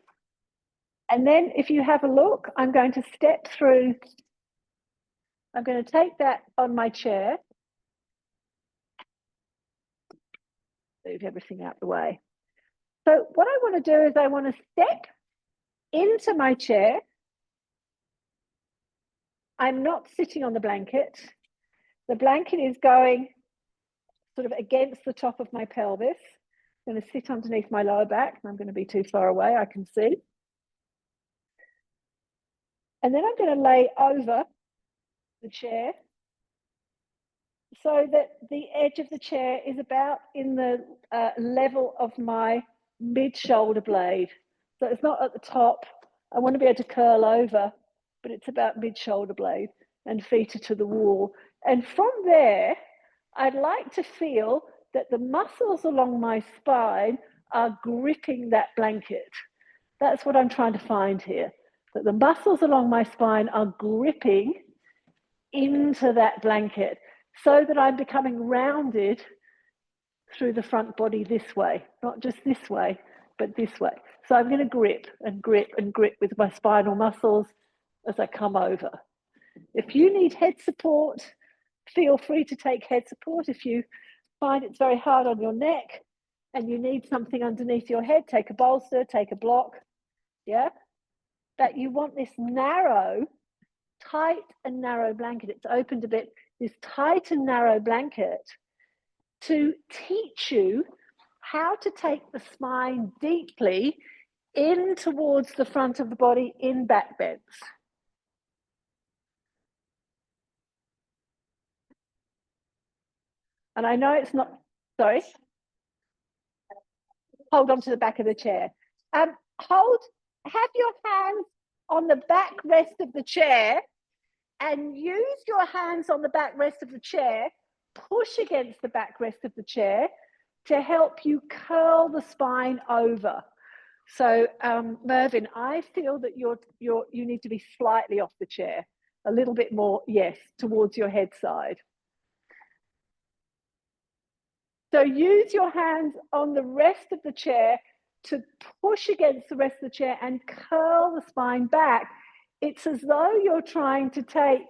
C: And then if you have a look, I'm going to step through. I'm going to take that on my chair. Move everything out the way. So what I want to do is I want to step into my chair. I'm not sitting on the blanket. The blanket is going sort of against the top of my pelvis. I'm going to sit underneath my lower back. I'm going to be too far away, I can see. And then I'm going to lay over the chair so that the edge of the chair is about in the level of my mid-shoulder blade. So it's not at the top. I want to be able to curl over, but it's about mid-shoulder blade, and feet are to the wall. And from there, I'd like to feel that the muscles along my spine are gripping that blanket. That's what I'm trying to find here, that the muscles along my spine are gripping into that blanket so that I'm becoming rounded through the front body this way, not just this way, but this way. So I'm going to grip and grip and grip with my spinal muscles as I come over. If you need head support, feel free to take head support. If you find it's very hard on your neck and you need something underneath your head, take a bolster, take a block, yeah? But you want this narrow, tight and narrow blanket. It's opened a bit, this tight and narrow blanket to teach you how to take the spine deeply in towards the front of the body in back bends. And I know it's not, sorry. Hold on to the back of the chair. Have your hands on the back rest of the chair and use your hands on the back rest of the chair, push against the back rest of the chair to help you curl the spine over. So Mervyn, I feel that you need to be slightly off the chair, a little bit more, yes, towards your head side. So use your hands on the rest of the chair to push against the rest of the chair and curl the spine back. It's as though you're trying to take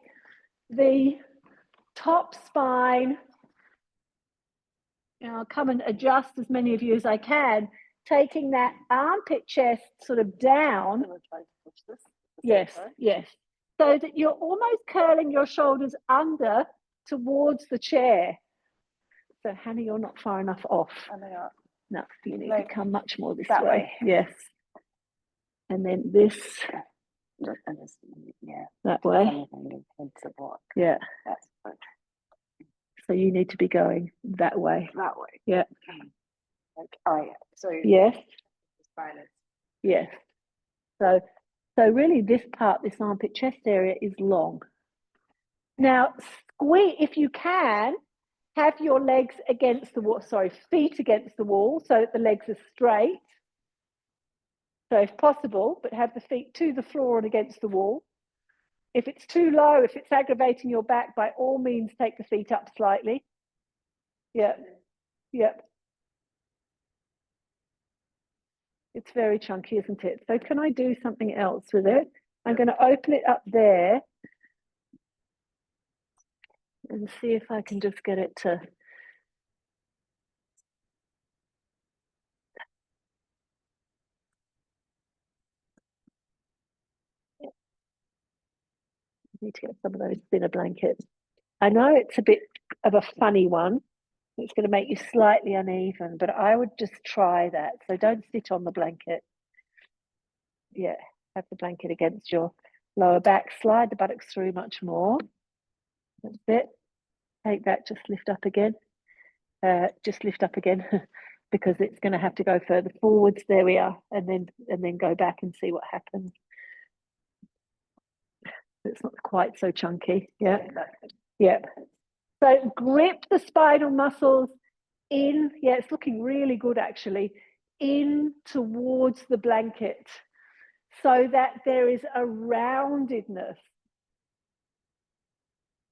C: the top spine, I'll come and adjust as many of you as I can, taking that armpit chest sort of down.
E: I'm trying to push this.
C: Yes, yes. So that you're almost curling your shoulders under towards the chair. So Hannah, you're not far enough off. No, you need to come much more this way. Yes. And then this.
D: Yeah.
C: That way. Yeah.
D: That's good.
C: So you need to be going that way.
D: That way.
C: Yeah.
D: Like, oh yeah. So
C: yes.
D: Silence.
C: Yes. So really this part, this armpit chest area is long. Now squeeze, if you can, have your legs against the wall, feet against the wall so that the legs are straight. So if possible, but have the feet to the floor and against the wall. If it's too low, if it's aggravating your back, by all means, take the feet up slightly. Yeah, yeah. It's very chunky, isn't it? So can I do something else with it? I'm going to open it up there and see if I can just get it to... I need to get some of those thinner blankets. I know it's a bit of a funny one. It's going to make you slightly uneven, but I would just try that. So don't sit on the blanket. Yeah, have the blanket against your lower back. Slide the buttocks through much more. That's it. Take that, just lift up again. Just lift up again because it's going to have to go further forwards. There we are. And then go back and see what happens. It's not quite so chunky. Yeah. Yep. So grip the spinal muscles in. Yeah, it's looking really good actually. In towards the blanket so that there is a roundedness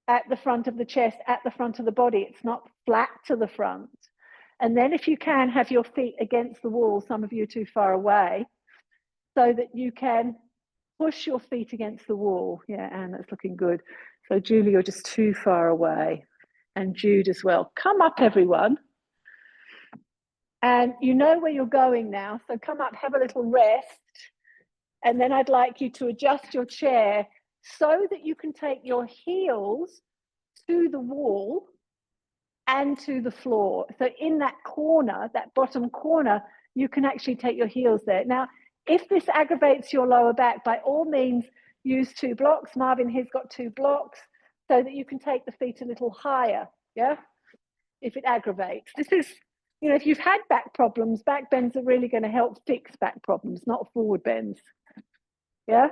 C: at the front of the chest, at the front of the body. It's not flat to the front. And then if you can, have your feet against the wall. Some of you are too far away, so that you can push your feet against the wall. Yeah, Anne, that's looking good. So Julie, you're just too far away. And Jude as well. Come up, everyone. And you know where you're going now. So come up, have a little rest. And then I'd like you to adjust your chair so that you can take your heels to the wall and to the floor. So in that corner, that bottom corner, you can actually take your heels there. Now, if this aggravates your lower back, by all means, use 2 blocks. Marvin here's got 2 blocks so that you can take the feet a little higher, yeah? If it aggravates. This is, you know, if you've had back problems, back bends are really going to help fix back problems, not forward bends. Yeah?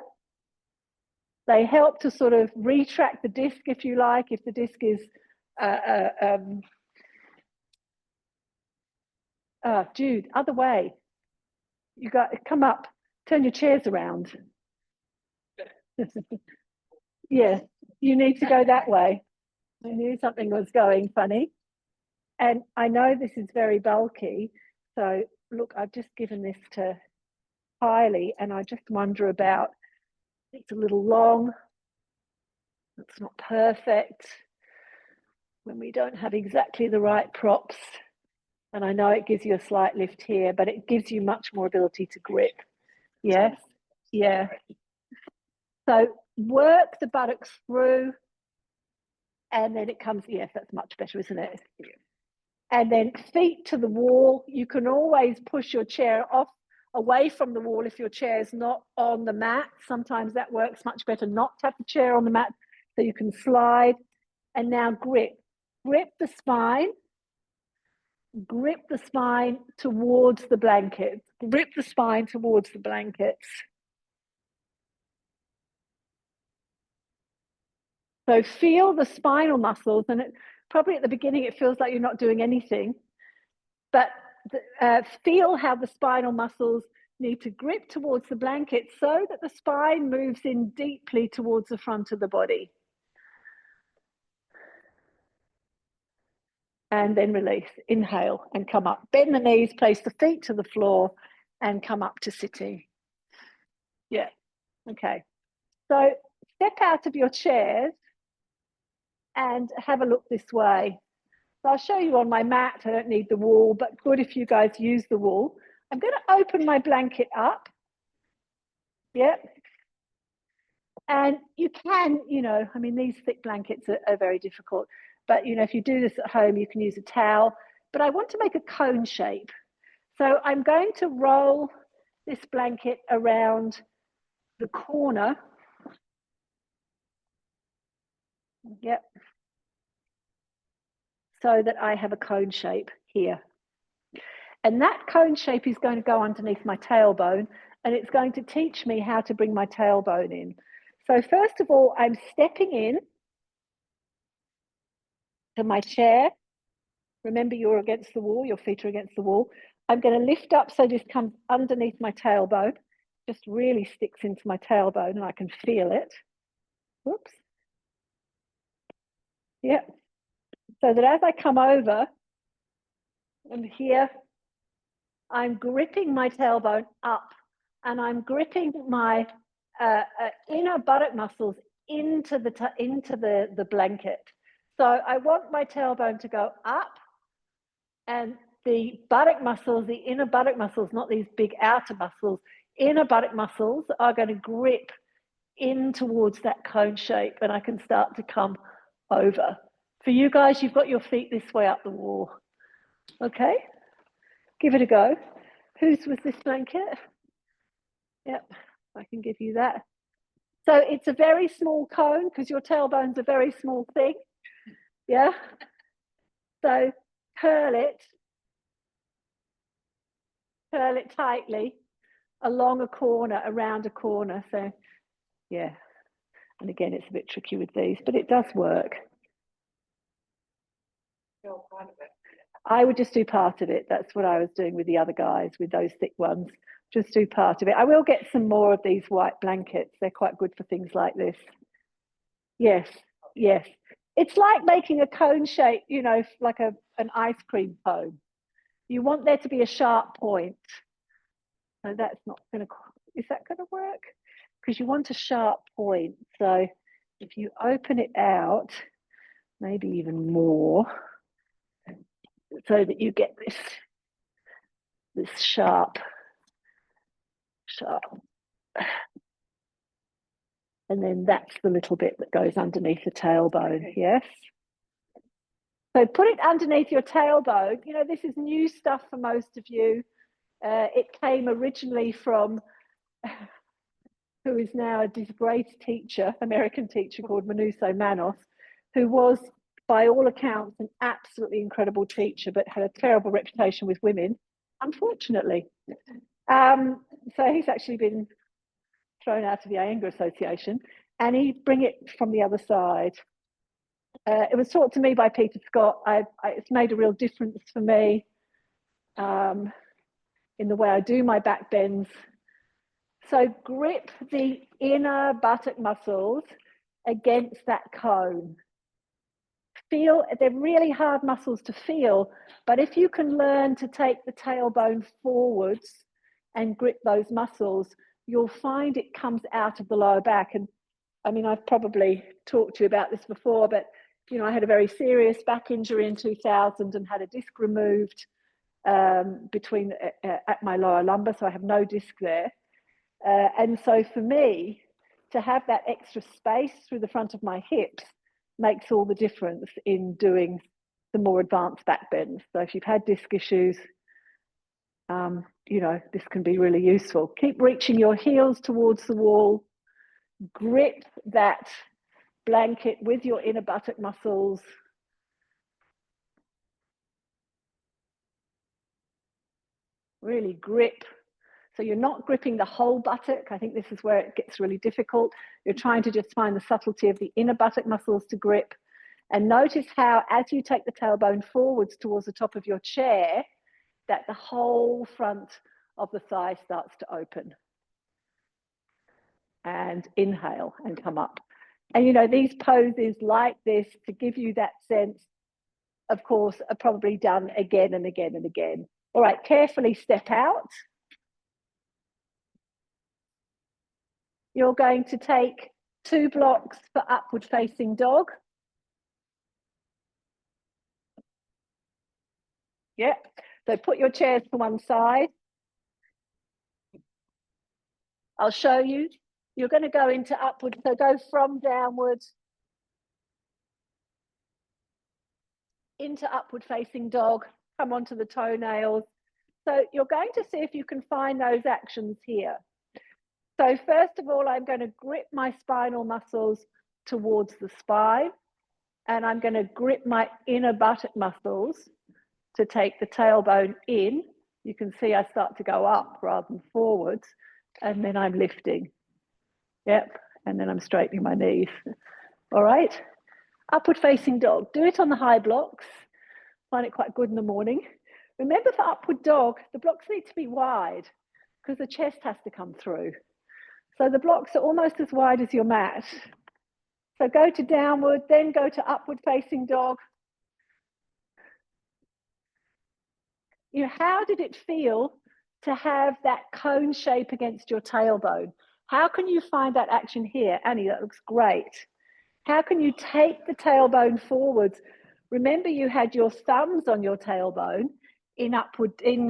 C: They help to sort of retract the disc, if you like, if the disc is, Jude, other way. You got to come up, turn your chairs around. Yeah, you need to go that way. I knew something was going funny. And I know this is very bulky. So look, I've just given this to Kylie and I just wonder about, it's a little long. It's not perfect. When we don't have exactly the right props. And I know it gives you a slight lift here, but it gives you much more ability to grip. Yes, yeah. So work the buttocks through and then it comes, yes, that's much better, isn't it? And then feet to the wall. You can always push your chair off away from the wall if your chair is not on the mat. Sometimes that works much better not to have the chair on the mat so you can slide. And now grip. Grip the spine. Grip the spine towards the blanket. Grip the spine towards the blankets. So feel the spinal muscles, and probably at the beginning it feels like you're not doing anything, but feel how the spinal muscles need to grip towards the blanket so that the spine moves in deeply towards the front of the body. And then release, inhale and come up. Bend the knees, place the feet to the floor and come up to sitting. Yeah, okay. So step out of your chairs and have a look this way. So I'll show you on my mat. I don't need the wall, but good if you guys use the wall. I'm going to open my blanket up. Yeah. And you can, you know, I mean, these thick blankets are very difficult, but, you know, if you do this at home, you can use a towel. But I want to make a cone shape. So I'm going to roll this blanket around the corner. Yep. So that I have a cone shape here. And that cone shape is going to go underneath my tailbone, and it's going to teach me how to bring my tailbone in. So first of all, I'm stepping in to my chair. Remember, you're against the wall, your feet are against the wall. I'm going to lift up so this comes underneath my tailbone, just really sticks into my tailbone and I can feel it. Whoops. Yeah. So that as I come over, and here, I'm gripping my tailbone up and I'm gripping my inner buttock muscles into the blanket. So I want my tailbone to go up and the buttock muscles, the inner buttock muscles, not these big outer muscles, inner buttock muscles are going to grip in towards that cone shape and I can start to come over. For you guys, you've got your feet this way up the wall. Okay, give it a go. Whose was this blanket? Yep, I can give you that. So it's a very small cone because your tailbone's a very small thing. Yeah. So curl it tightly along a corner, around a corner. So yeah. And again, it's a bit tricky with these, but it does work. I would just do part of it. That's what I was doing with the other guys, with those thick ones. Just do part of it. I will get some more of these white blankets. They're quite good for things like this. Yes, yes. It's like making a cone shape, you know, like an ice cream cone. You want there to be a sharp point. So that's not going to, is that going to work? Because you want a sharp point. So if you open it out, maybe even more, so that you get this this sharp. And then that's the little bit that goes underneath the tailbone, yes? So put it underneath your tailbone. You know, this is new stuff for most of you. It came originally from who is now a disgraced teacher, American teacher called Manuso Manos, who was, by all accounts, an absolutely incredible teacher, but had a terrible reputation with women, unfortunately. So he's actually been thrown out of the Iyengar Association, and he'd bring it from the other side. It was taught to me by Peter Scott. It's made a real difference for me in the way I do my back bends. So grip the inner buttock muscles against that cone. Feel, they're really hard muscles to feel, but if you can learn to take the tailbone forwards and grip those muscles, you'll find it comes out of the lower back. And I mean, I've probably talked to you about this before, but you know, I had a very serious back injury in 2000 and had a disc removed between at my lower lumbar, so I have no disc there. And so for me, to have that extra space through the front of my hips makes all the difference in doing the more advanced back bends. So if you've had disc issues, you know, this can be really useful. Keep reaching your heels towards the wall. Grip that blanket with your inner buttock muscles. Really grip. So you're not gripping the whole buttock. I think this is where it gets really difficult. You're trying to just find the subtlety of the inner buttock muscles to grip. And notice how, as you take the tailbone forwards towards the top of your chair, that the whole front of the thigh starts to open. And inhale and come up. And you know, these poses like this to give you that sense, of course, are probably done again and again and again. All right, carefully step out. You're going to take 2 blocks for upward facing dog. Yeah, so put your chairs to one side. I'll show you. You're going to go into upward, so go from downwards into upward facing dog, come onto the toenails. So you're going to see if you can find those actions here. So first of all, I'm going to grip my spinal muscles towards the spine, and I'm going to grip my inner buttock muscles to take the tailbone in. You can see I start to go up rather than forwards, and then I'm lifting. Yep, and then I'm straightening my knees. All right, upward facing dog. Do it on the high blocks. Find it quite good in the morning. Remember, for upward dog, the blocks need to be wide because the chest has to come through. So the blocks are almost as wide as your mat. So go to downward, then go to upward facing dog. You know, how did it feel to have that cone shape against your tailbone? How can you find that action here? Annie, that looks great. How can you take the tailbone forwards? Remember, you had your thumbs on your tailbone in upward, in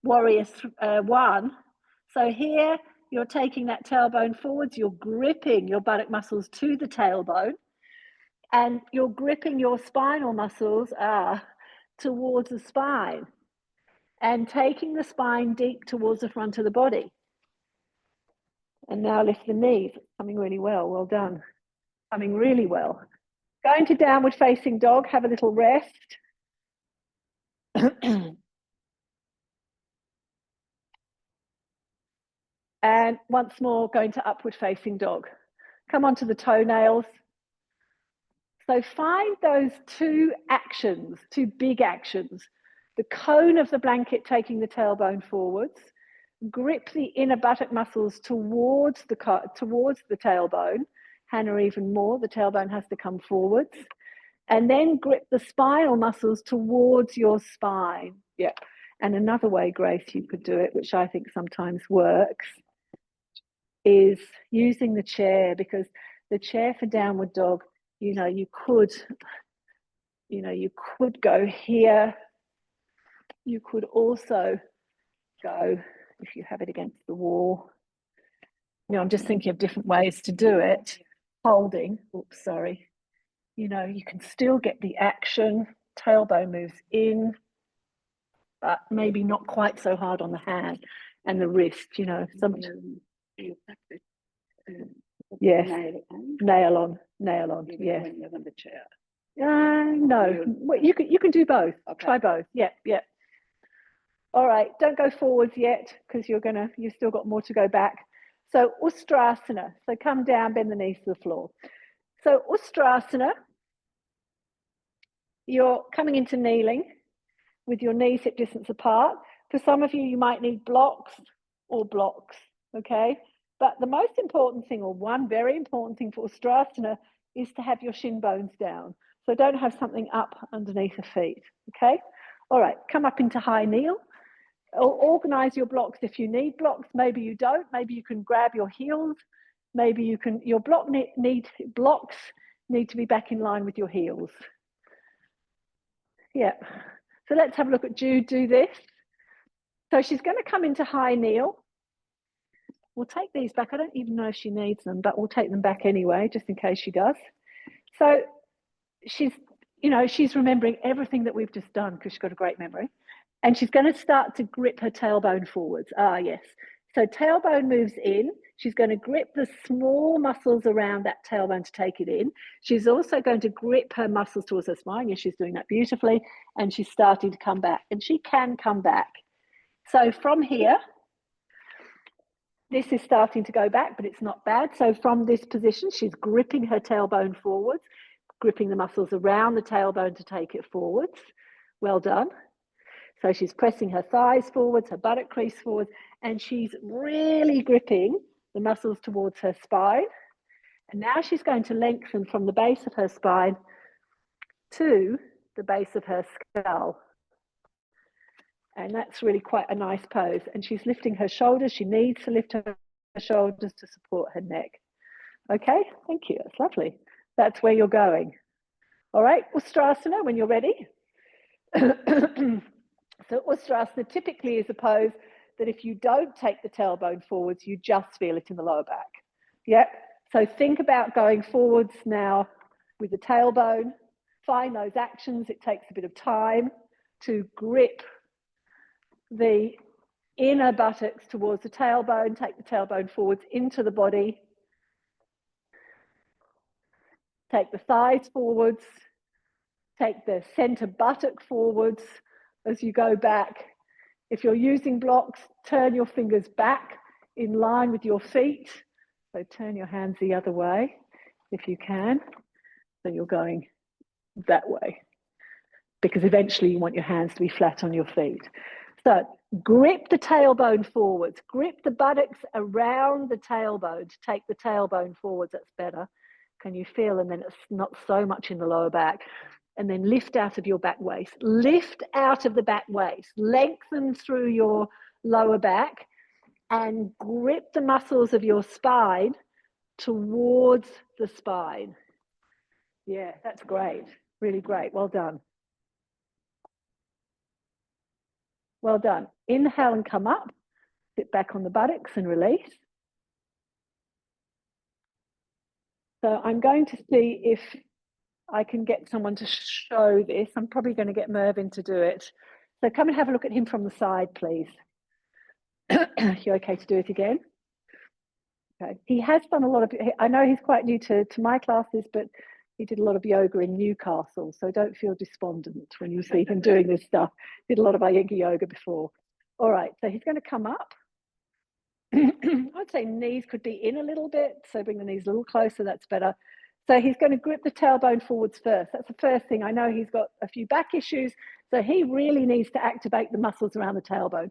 C: Warrior 1. So here, you're taking that tailbone forwards, you're gripping your buttock muscles to the tailbone, and you're gripping your spinal muscles towards the spine, and taking the spine deep towards the front of the body. And now lift the knees. It's coming really well. Well done. Coming really well. Going to downward facing dog, have a little rest. And once more, going to upward facing dog. Come onto the toenails. So find those 2 actions, 2 big actions. The cone of the blanket taking the tailbone forwards. Grip the inner buttock muscles towards the tailbone. Hannah, even more, the tailbone has to come forwards. And then grip the spinal muscles towards your spine. Yeah. And another way, Grace, you could do it, which I think sometimes works, is using the chair, because the chair for downward dog, you know, you could go here. You could also go if you have it against the wall. You know, I'm just thinking of different ways to do it. Holding, oops, sorry. You know, you can still get the action. Tailbone moves in, but maybe not quite so hard on the hand and the wrist, you know. Yes, nail on, yes.
D: When you're on the chair.
C: No, well, you can do both.
D: Okay.
C: Try both. Yeah, yeah. All right, don't go forwards yet because you've still got more to go back. So ustrasana. So come down, bend the knees to the floor. So ustrasana, you're coming into kneeling with your knees hip distance apart. For some of you, you might need blocks or blocks, okay? But the most important thing, or one very important thing for ustrasana, is to have your shin bones down. So don't have something up underneath the feet, okay? All right, come up into high kneel. Organize your blocks if you need blocks. Maybe you don't. Maybe you can grab your heels. Maybe you can, your blocks need to be back in line with your heels. Yeah. So let's have a look at Jude do this. So she's going to come into high kneel. We'll take these back. I don't even know if she needs them, but we'll take them back anyway, just in case she does. So she's remembering everything that we've just done because she's got a great memory. And she's going to start to grip her tailbone forwards. Ah, yes. So tailbone moves in. She's going to grip the small muscles around that tailbone to take it in. She's also going to grip her muscles towards her spine. Yes, she's doing that beautifully. And she's starting to come back. And she can come back. So from here, this is starting to go back, but it's not bad. So from this position, she's gripping her tailbone forwards, gripping the muscles around the tailbone to take it forwards. Well done. So she's pressing her thighs forwards, her buttock crease forwards, and she's really gripping the muscles towards her spine. And now she's going to lengthen from the base of her spine to the base of her skull. And that's really quite a nice pose. And she's lifting her shoulders. She needs to lift her shoulders to support her neck. Okay, thank you. That's lovely. That's where you're going. All right, ustrasana when you're ready. So ustrasana typically is a pose that if you don't take the tailbone forwards, you just feel it in the lower back. Yep. So think about going forwards now with the tailbone. Find those actions. It takes a bit of time to grip the inner buttocks towards the tailbone. Take the tailbone forwards into the body. Take the thighs forwards. Take the center buttock forwards as you go back. If you're using blocks, turn your fingers back in line with your feet. So turn your hands the other way if you can. So you're going that way because eventually you want your hands to be flat on your feet. So grip the tailbone forwards, grip the buttocks around the tailbone to take the tailbone forwards. That's better. Can you feel? And then it's not so much in the lower back. And then lift out of your back waist. Lift out of the back waist. Lengthen through your lower back and grip the muscles of your spine towards the spine. Yeah, that's great. Really great. Well done. Well done. Inhale and come up. Sit back on the buttocks and release. So I'm going to see if I can get someone to show this. I'm probably going to get Mervyn to do it. So come and have a look at him from the side, please. You okay to do it again? Okay. He has done a lot of, I know he's quite new to my classes, but he did a lot of yoga in Newcastle. So don't feel despondent when you see him doing this stuff. Did a lot of Iyengar yoga before. All right, so he's going to come up. I'd say knees could be in a little bit. So bring the knees a little closer, that's better. So he's going to grip the tailbone forwards first. That's the first thing. I know he's got a few back issues, so he really needs to activate the muscles around the tailbone.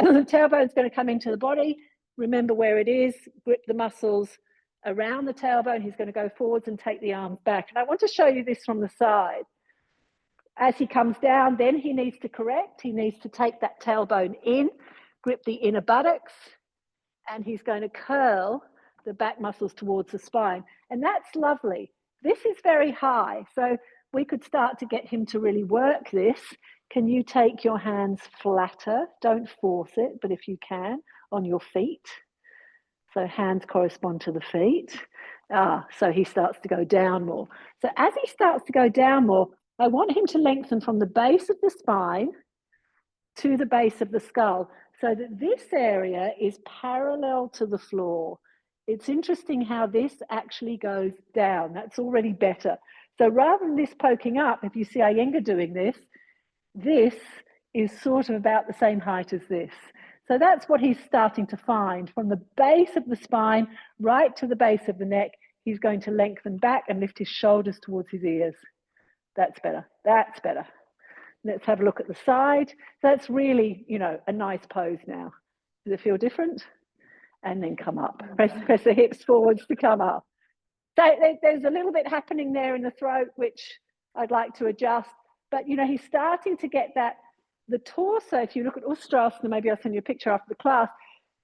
C: The tailbone's going to come into the body. Remember where it is. Grip the muscles around the tailbone. He's going to go forwards and take the arms back. And I want to show you this from the side. As he comes down, then he needs to correct. He needs to take that tailbone in, grip the inner buttocks, and he's going to curl the back muscles towards the spine. And that's lovely. This is very high. So we could start to get him to really work this can you take your hands flatter? Don't force it, but if you can, on your feet. So hands correspond to the feet. So he starts to go down more. So as he starts to go down more, I want him to lengthen from the base of the spine to the base of the skull, so that this area is parallel to the floor. It's interesting how this actually goes down. That's already better. So rather than this poking up, if you see Iyengar doing this, this is sort of about the same height as this. So that's what he's starting to find. From the base of the spine right to the base of the neck, he's going to lengthen back and lift his shoulders towards his ears. That's better. That's better. Let's have a look at the side. That's really, you know, a nice pose now. Does it feel different? And then come up. Press the hips forwards to come up. So there's a little bit happening there in the throat, which I'd like to adjust. But, you know, he's starting to get that, the torso, if you look at ustrasana, maybe I'll send you a picture after the class.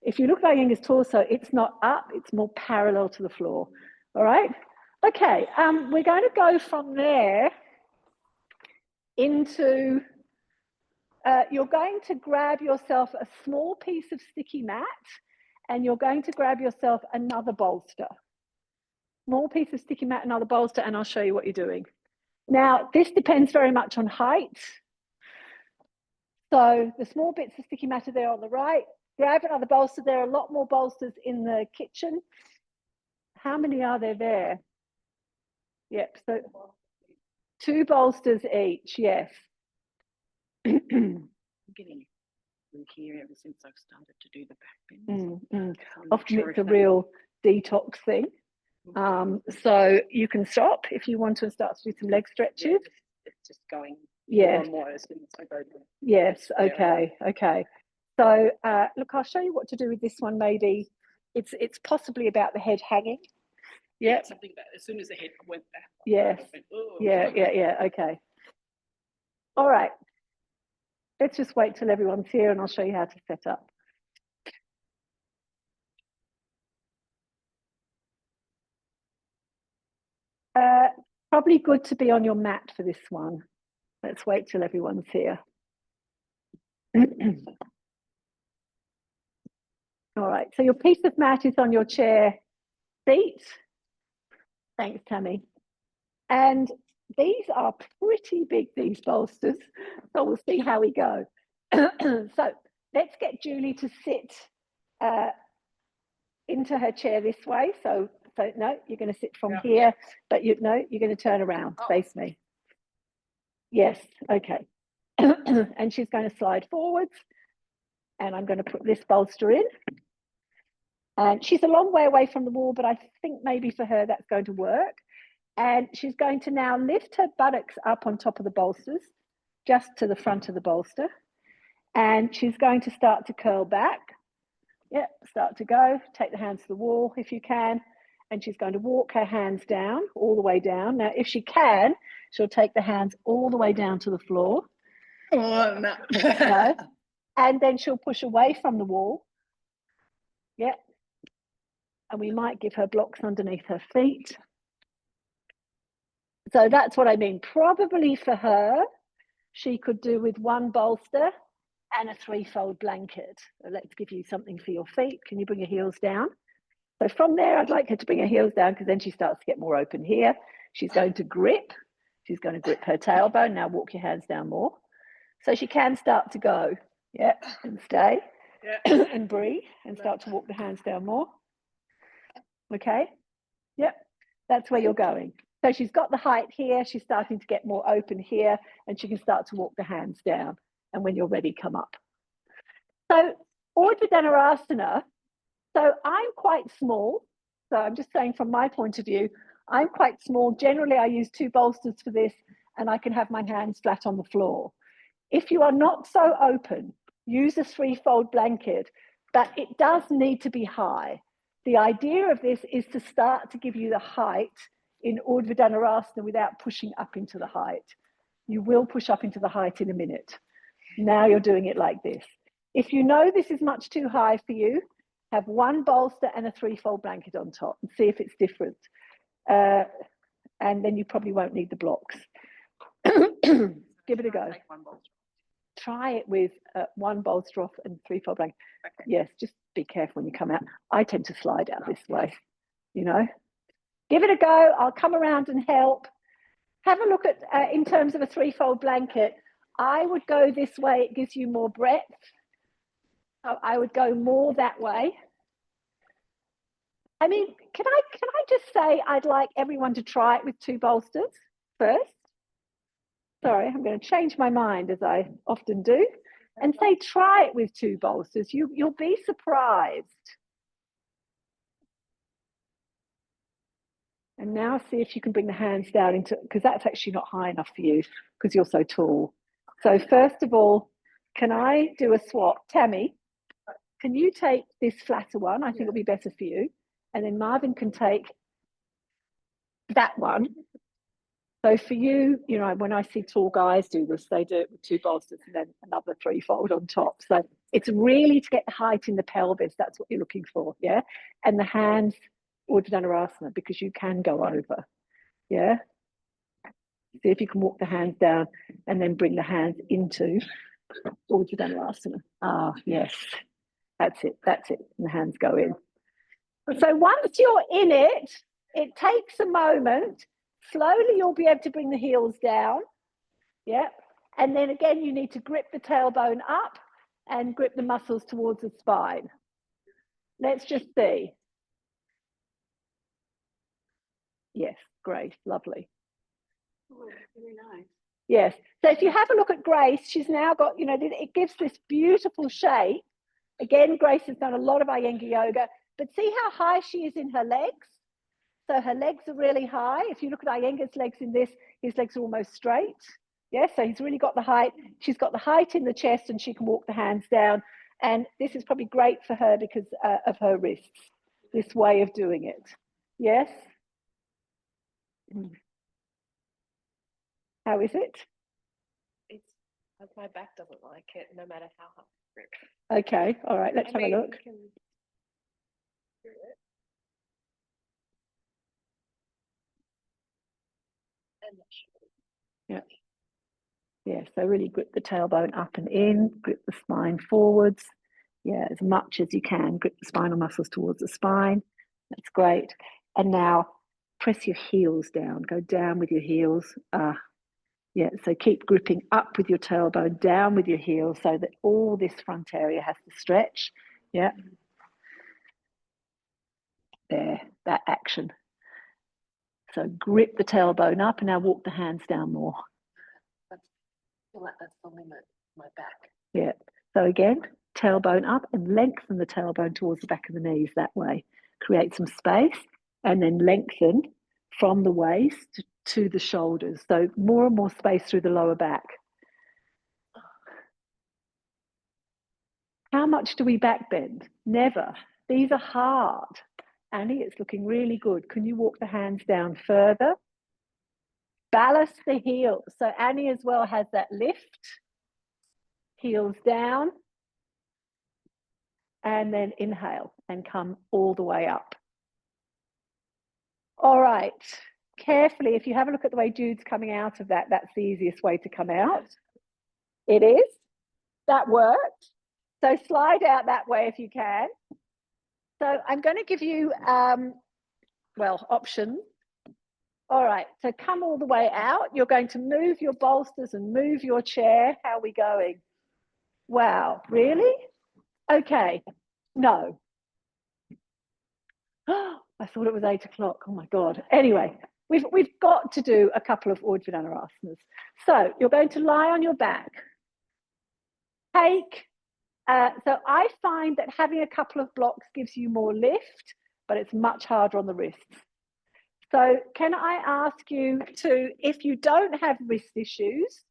C: If you look at Iyengar's torso, it's not up, it's more parallel to the floor. All right? Okay, we're going to go from there into, you're going to grab yourself a small piece of sticky mat, and you're going to grab yourself another bolster. Small piece of sticky mat, another bolster, and I'll show you what you're doing. Now, this depends very much on height. So the small bits of sticky mat are there on the right. Grab another bolster. There are a lot more bolsters in the kitchen. How many are there? Yep, so 2 bolsters each, yes.
D: I'm getting weak here ever since I've started to do the backbends.
C: Often it's a real detox thing. So you can stop if you want to start to do some leg stretches.
D: It's just going
C: Yeah.
D: more and more as soon as I go there.
C: Yes, okay, okay. So look, I'll show you what to do with this one maybe. It's possibly about the head hanging. Yeah.
D: Something that as soon as the head went back.
C: Yes.
D: Went, oh.
C: Yeah, okay. All right. Let's just wait till everyone's here and I'll show you how to set up. Probably good to be on your mat for this one. Let's wait till everyone's here. All right, so your piece of mat is on your chair seat. Thanks, Tammy. And these are pretty big, these bolsters. So we'll see how we go. So let's get Julie to sit into her chair this way. So no, you're going to sit from here, but you're going to turn around, face me. Yes, okay. And she's going to slide forwards, and I'm going to put this bolster in. And she's a long way away from the wall, but I think maybe for her that's going to work. And she's going to now lift her buttocks up on top of the bolsters, just to the front of the bolster. And she's going to start to curl back. Yep, start to go. Take the hands to the wall if you can. And she's going to walk her hands down, all the way down. Now, if she can, she'll take the hands all the way down to the floor.
D: Oh, no.
C: No. And then she'll push away from the wall. Yep. And we might give her blocks underneath her feet. So that's what I mean. Probably for her, she could do with 1 bolster and a 3-fold blanket. So let's give you something for your feet. Can you bring your heels down? So from there, I'd like her to bring her heels down because then she starts to get more open here. She's going to grip. She's going to grip her tailbone. Now walk your hands down more. So she can start to go. Yeah, and stay. Yeah. And breathe and start to walk the hands down more. Okay. Yep. That's where you're going. So she's got the height here. She's starting to get more open here, and she can start to walk the hands down. And when you're ready, come up. So urdhva danurasana. So I'm quite small. So I'm just saying from my point of view, I'm quite small. Generally, I use 2 bolsters for this, and I can have my hands flat on the floor. If you are not so open, use a 3-fold blanket, but it does need to be high. The idea of this is to start to give you the height in urdhva danurasana without pushing up into the height. You will push up into the height in a minute. Now you're doing it like this. If you know this is much too high for you, have 1 bolster and a 3-fold blanket on top and see if it's different. And then you probably won't need the blocks. Give it a go. try it with one bolster off and 3-fold blanket.
D: Okay.
C: Yes, just be careful when you come out. I tend to slide out this way, you know. Give it a go. I'll come around and help. Have a look at, in terms of a 3-fold blanket, I would go this way. It gives you more breadth. So I would go more that way. I mean, can I just say I'd like everyone to try it with 2 bolsters first? Sorry, I'm going to change my mind as I often do and say try it with 2 bolsters. You'll be surprised. And now see if you can bring the hands down into, because that's actually not high enough for you because you're so tall. So first of all, can I do a swap? Tammy, can you take this flatter one? I think it'll be better for you. And then Marvin can take that one. So for you, you know, when I see tall guys do this, they do it with 2 bolsters and then another 3-fold on top. So it's really to get the height in the pelvis. That's what you're looking for, yeah? And the hands, urdhva danurasana, because you can go over, yeah? See if you can walk the hands down and then bring the hands into urdhva danurasana. Ah, yes, that's it, and the hands go in. So once you're in it, it takes a moment. Slowly you'll be able to bring the heels down, yeah? And then again, you need to grip the tailbone up and grip the muscles towards the spine. Let's just see. Yes, great, lovely.
D: Oh, very nice.
C: Yes, so if you have a look at Grace, she's now got, you know, it gives this beautiful shape. Again, Grace has done a lot of Iyengar yoga, but see how high she is in her legs? So her legs are really high. If you look at Iyengar's legs in this, his legs are almost straight. Yeah, so he's really got the height. She's got the height in the chest and she can walk the hands down. And this is probably great for her because of her wrists, this way of doing it. Yes? How is it?
E: It's my back doesn't like it, no matter how hard I grip.
C: Okay, all right, let's have a look.
E: You can do it. And that should
C: Yeah. Yeah, so really grip the tailbone up and in, grip the spine forwards. Yeah, as much as you can, grip the spinal muscles towards the spine. That's great. And now press your heels down, go down with your heels. Yeah, so keep gripping up with your tailbone, down with your heels so that all this front area has to stretch. Yeah. There, that action. So grip the tailbone up and now walk the hands down more.
D: I feel like that's the limit of my back.
C: Yeah. So again, tailbone up and lengthen the tailbone towards the back of the knees that way. Create some space and then lengthen from the waist to the shoulders. So more and more space through the lower back. How much do we back bend? Never. These are hard. Annie, it's looking really good. Can you walk the hands down further? Ballast the heels. So Annie as well has that lift. Heels down. And then inhale and come all the way up. All right. Carefully, if you have a look at the way Jude's coming out of that, that's the easiest way to come out. It is. That worked. So slide out that way if you can. So I'm going to give you, well, options. All right, so come all the way out. You're going to move your bolsters and move your chair. How are we going? Wow, really? Okay, no. I thought it was 8 o'clock. Oh my God. Anyway, we've got to do a couple of urdhva danurasanas. So you're going to lie on your back. Take, so I find that having a couple of blocks gives you more lift, but it's much harder on the wrists. So can I ask you to, if you don't have wrist issues,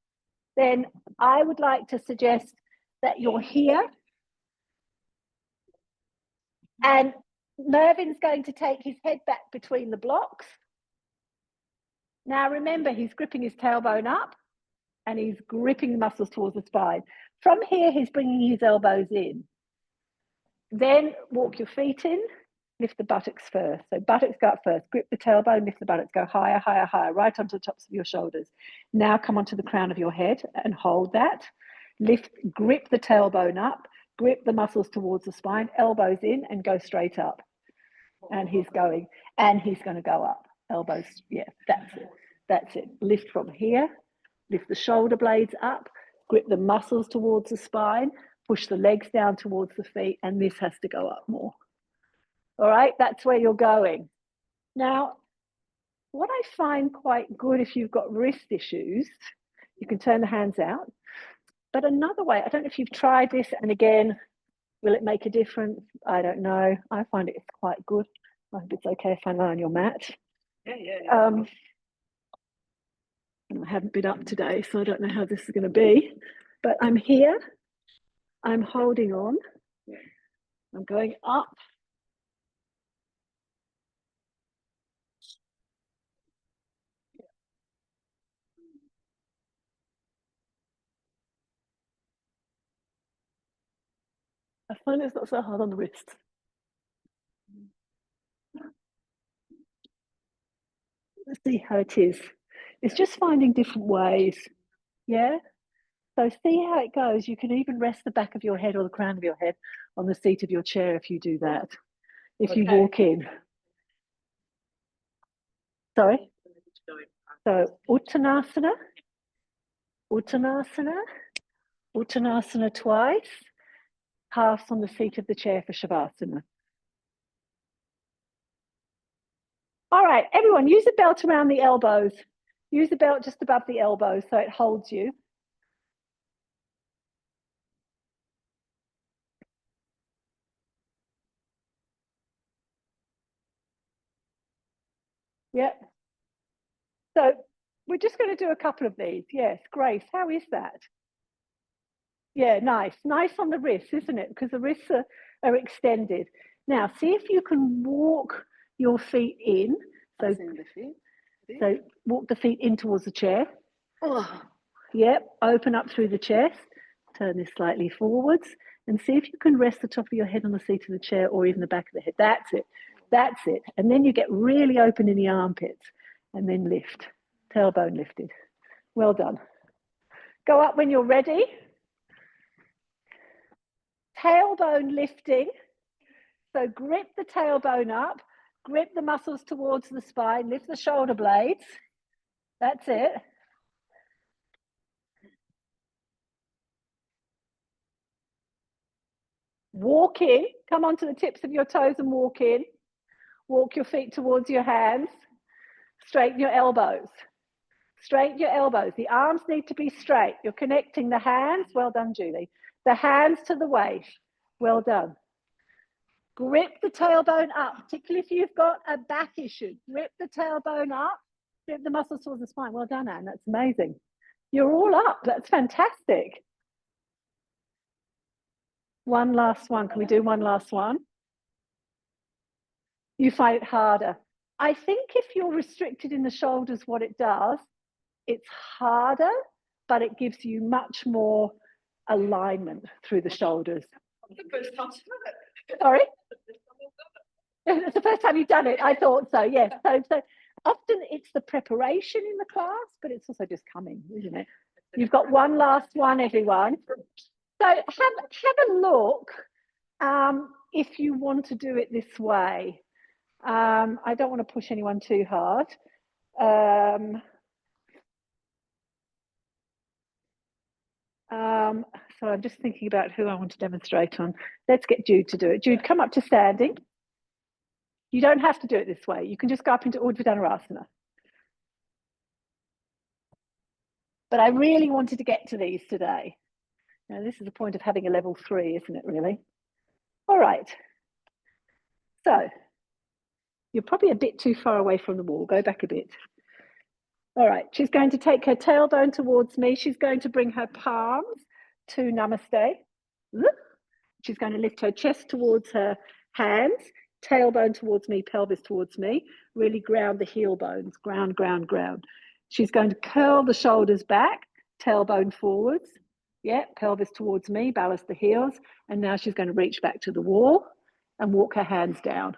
C: then I would like to suggest that you're here. And Mervin's going to take his head back between the blocks. Now remember, he's gripping his tailbone up and he's gripping the muscles towards the spine. From here, he's bringing his elbows in. Then walk your feet in, lift the buttocks first. So buttocks go up first, grip the tailbone, lift the buttocks, go higher, higher, higher, right onto the tops of your shoulders. Now come onto the crown of your head and hold that. Lift, grip the tailbone up, grip the muscles towards the spine, elbows in and go straight up. And he's going to go up. Elbows, yeah, that's it. That's it. Lift from here, lift the shoulder blades up, grip the muscles towards the spine, push the legs down towards the feet, and this has to go up more. All right, that's where you're going. Now, what I find quite good if you've got wrist issues, you can turn the hands out. But another way, I don't know if you've tried this, and again, will it make a difference? I don't know. I find it's quite good. I hope it's okay if I lie on your mat.
E: Yeah.
C: I haven't been up today, so I don't know how this is going to be. But I'm here. I'm holding on. I'm going up. I find it's not so hard on the wrist. Let's see how it is. It's just finding different ways. Yeah. So see how it goes. You can even rest the back of your head or the crown of your head on the seat of your chair if you do that. If you walk in. Sorry. So Uttanasana, Uttanasana, Uttanasana twice, halves on the seat of the chair for Shavasana. All right, everyone, use the belt around the elbows. Use the belt just above the elbows so it holds you. Yep. So we're just going to do a couple of these. Yes, Grace, how is that? Yeah, nice. Nice on the wrists, isn't it? Because the wrists are extended. Now, see if you can walk your feet in. So walk the feet in towards the chair.
E: Oh.
C: Yep, open up through the chest. Turn this slightly forwards and see if you can rest the top of your head on the seat of the chair or even the back of the head. That's it. That's it. And then you get really open in the armpits and then lift. Tailbone lifted. Well done. Go up when you're ready. Tailbone lifting. So grip the tailbone up, grip the muscles towards the spine, lift the shoulder blades. That's it. Walk in, come onto the tips of your toes and walk in. Walk your feet towards your hands. Straighten your elbows. Straighten your elbows. The arms need to be straight. You're connecting the hands. Well done, Julie. The hands to the waist. Well done. Grip the tailbone up, particularly if you've got a back issue. Grip the tailbone up. Grip the muscles towards the spine. Well done, Anne. That's amazing. You're all up. That's fantastic. One last one. Can we do one last one? You find it harder. I think if you're restricted in the shoulders, what it does, it's harder, but it gives you much more alignment through the shoulders.
E: The first time.
C: Sorry? It's the first time you've done it. I thought so, yes. So often it's the preparation in the class, but it's also just coming, isn't it? You've got one last one, everyone. So have a look if you want to do it this way. I don't want to push anyone too hard. So I'm just thinking about who I want to demonstrate on. Let's get Jude to do it. Jude, come up to standing. You don't have to do it this way. You can just go up into urdhva danurasana. But I really wanted to get to these today. Now, this is the point of having a level 3, isn't it, really? All right. So you're probably a bit too far away from the wall. Go back a bit. All right. She's going to take her tailbone towards me. She's going to bring her palms to namaste. She's going to lift her chest towards her hands, tailbone towards me, pelvis towards me. Really ground the heel bones. Ground, ground, ground. She's going to curl the shoulders back, tailbone forwards. Yeah, pelvis towards me, balance the heels. And now she's going to reach back to the wall and walk her hands down.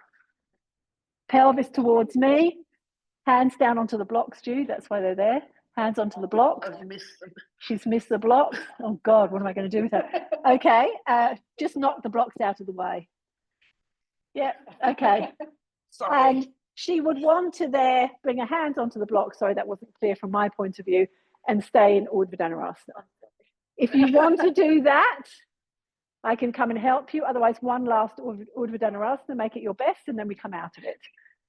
C: Pelvis towards me, hands down onto the blocks, Jude. That's why they're there. Hands onto the blocks.
E: I've missed them.
C: She's missed the blocks. Oh God, what am I going to do with her? Okay, just knock the blocks out of the way. Yeah, okay.
E: Sorry.
C: And she would want to there bring her hands onto the block. Sorry, that wasn't clear from my point of view, and stay in urdhva danurasana. If you want to do that, I can come and help you. Otherwise, one last urdhva danurasana, make it your best, and then we come out of it.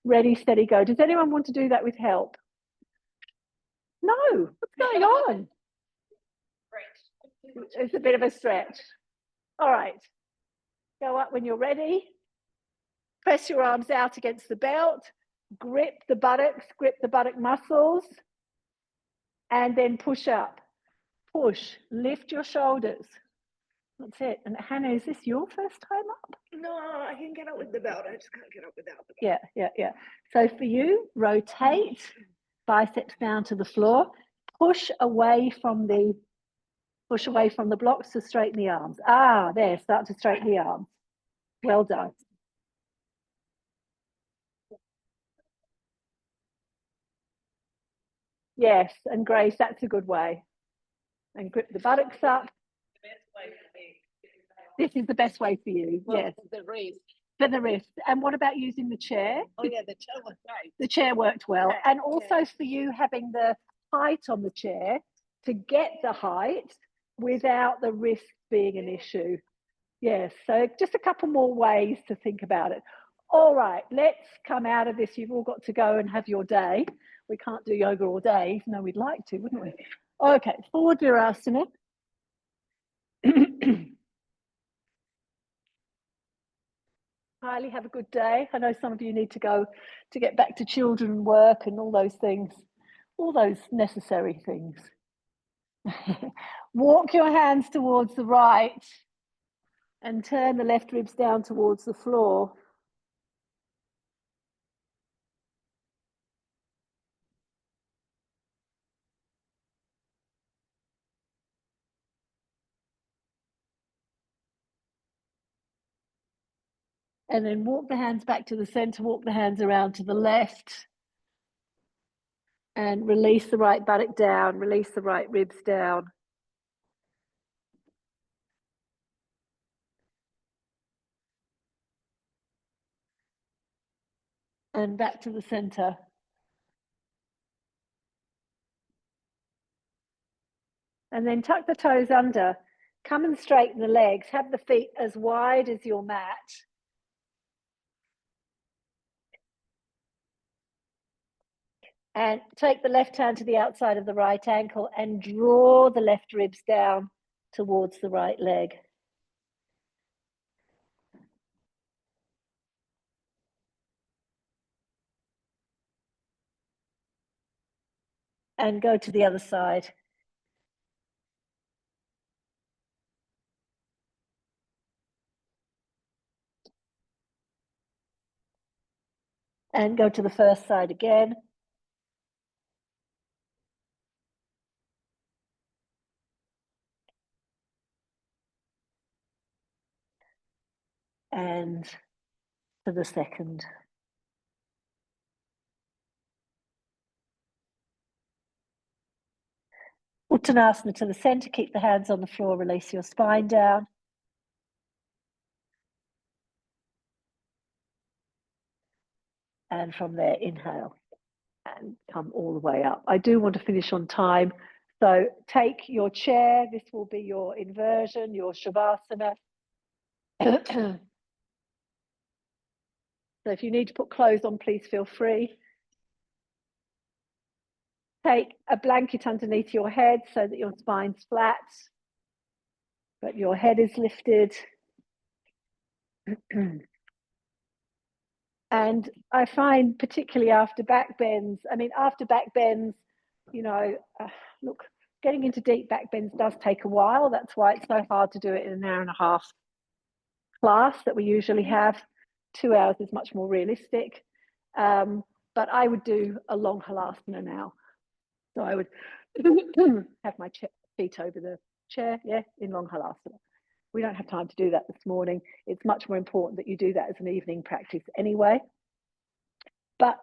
C: Ready, steady, go. Does anyone want to do that with help? No, what's going on? It's a bit of a stretch. All right, go up when you're ready. Press your arms out against the belt, grip the buttocks, grip the buttock muscles, and then push up. Push, lift your shoulders. That's it. And Hannah, is this your first time up?
D: No, I can get up with the belt. I just can't get up without the belt.
C: Yeah. So for you, rotate, biceps down to the floor, push away from the blocks to straighten the arms. Ah, there, start to straighten the arms. Well done. Yes, and Grace, that's a good way. And grip the buttocks up. This is the best way for you,
D: Well,
C: yes.
D: the wrist.
C: For the wrist. And what about using the chair?
D: Oh yeah, the chair was right.
C: The chair worked well.
D: Yeah,
C: And also for you having the height on the chair to get the height without the wrist being an issue. Yes, so just a couple more ways to think about it. All right, let's come out of this. You've all got to go and have your day. We can't do yoga all day, even though we'd like to, wouldn't we? Okay, forward virasana. Kylie, have a good day. I know some of you need to go to get back to children work and all those things, all those necessary things. Walk your hands towards the right and turn the left ribs down towards the floor. And then walk the hands back to the center, walk the hands around to the left. And release the right buttock down, release the right ribs down. And back to the center. And then tuck the toes under. Come and straighten the legs. Have the feet as wide as your mat. And take the left hand to the outside of the right ankle and draw the left ribs down towards the right leg. And go to the other side. And go to the first side again. And to the second. Uttanasana to the center, keep the hands on the floor, release your spine down. And from there, inhale and come all the way up. I do want to finish on time. So take your chair. This will be your inversion, your shavasana. So if you need to put clothes on, please feel free. Take a blanket underneath your head so that your spine's flat, but your head is lifted. And I find particularly after back bends, after back bends, look, getting into deep back bends does take a while. That's why it's so hard to do it in an hour and a half class that we usually have. 2 hours is much more realistic. But I would do a long halasana now. So I would have my feet over the chair, in long halasana. We don't have time to do that this morning. It's much more important that you do that as an evening practice anyway. But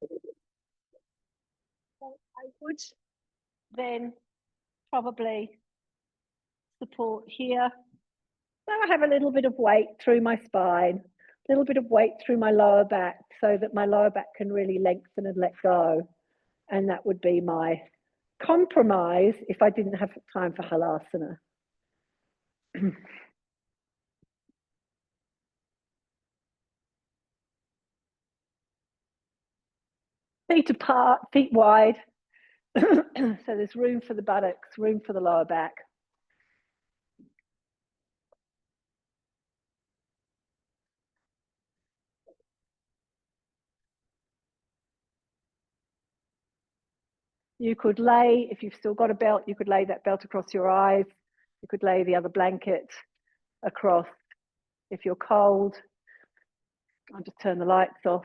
C: So I would then probably support here. So I have a little bit of weight through my spine, a little bit of weight through my lower back so that my lower back can really lengthen and let go. And that would be my compromise if I didn't have time for halasana. Feet apart, feet wide. So there's room for the buttocks, room for the lower back. You could lay, if you've still got a belt, you could lay that belt across your eyes. You could lay the other blanket across. If you're cold, I'll just turn the lights off.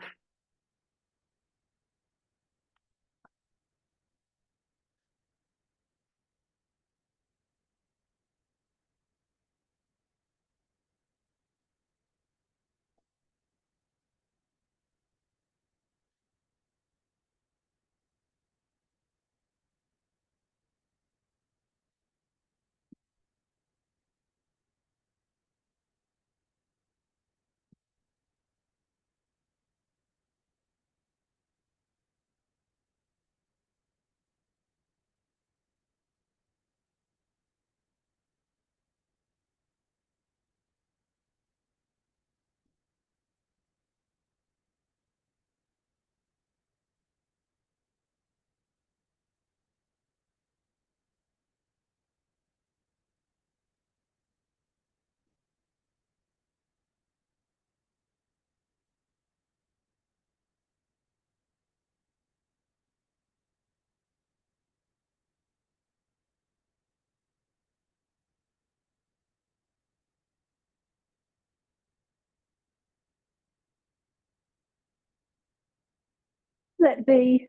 C: Let the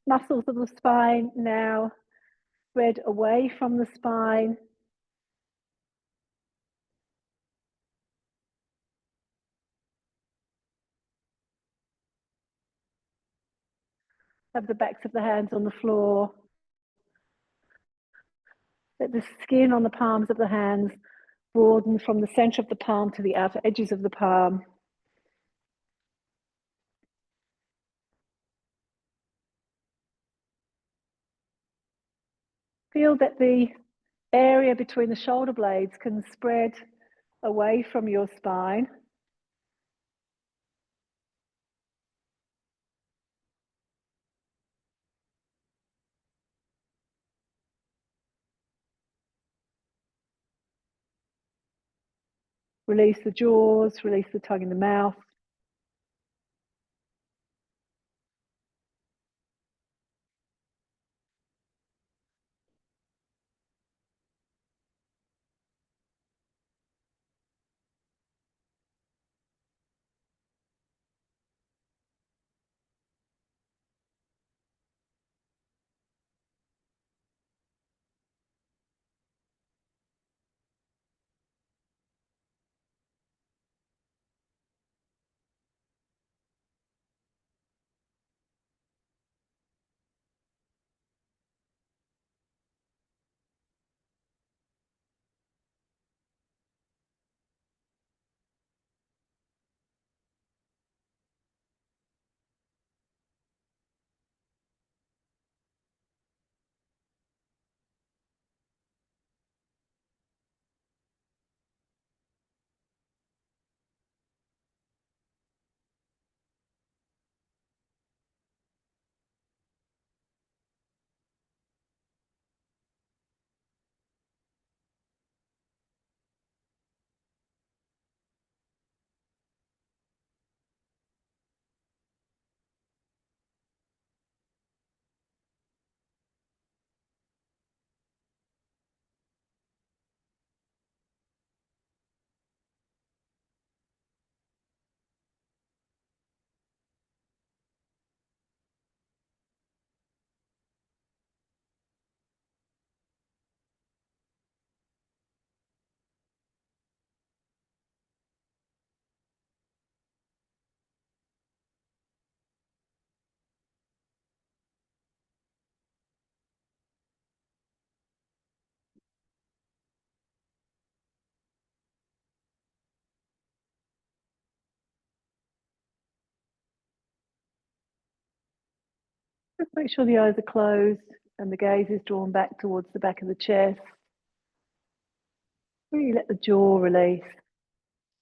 C: muscles of the spine now spread away from the spine. Have the backs of the hands on the floor. Let the skin on the palms of the hands broaden from the center of the palm to the outer edges of the palm. Feel that the area between the shoulder blades can spread away from your spine. Release the jaws, release the tongue in the mouth. Make sure the eyes are closed and the gaze is drawn back towards the back of the chest. Really let the jaw release.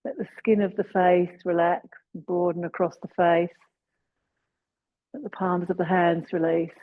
C: Let the skin of the face relax and broaden across the face. Let the palms of the hands release.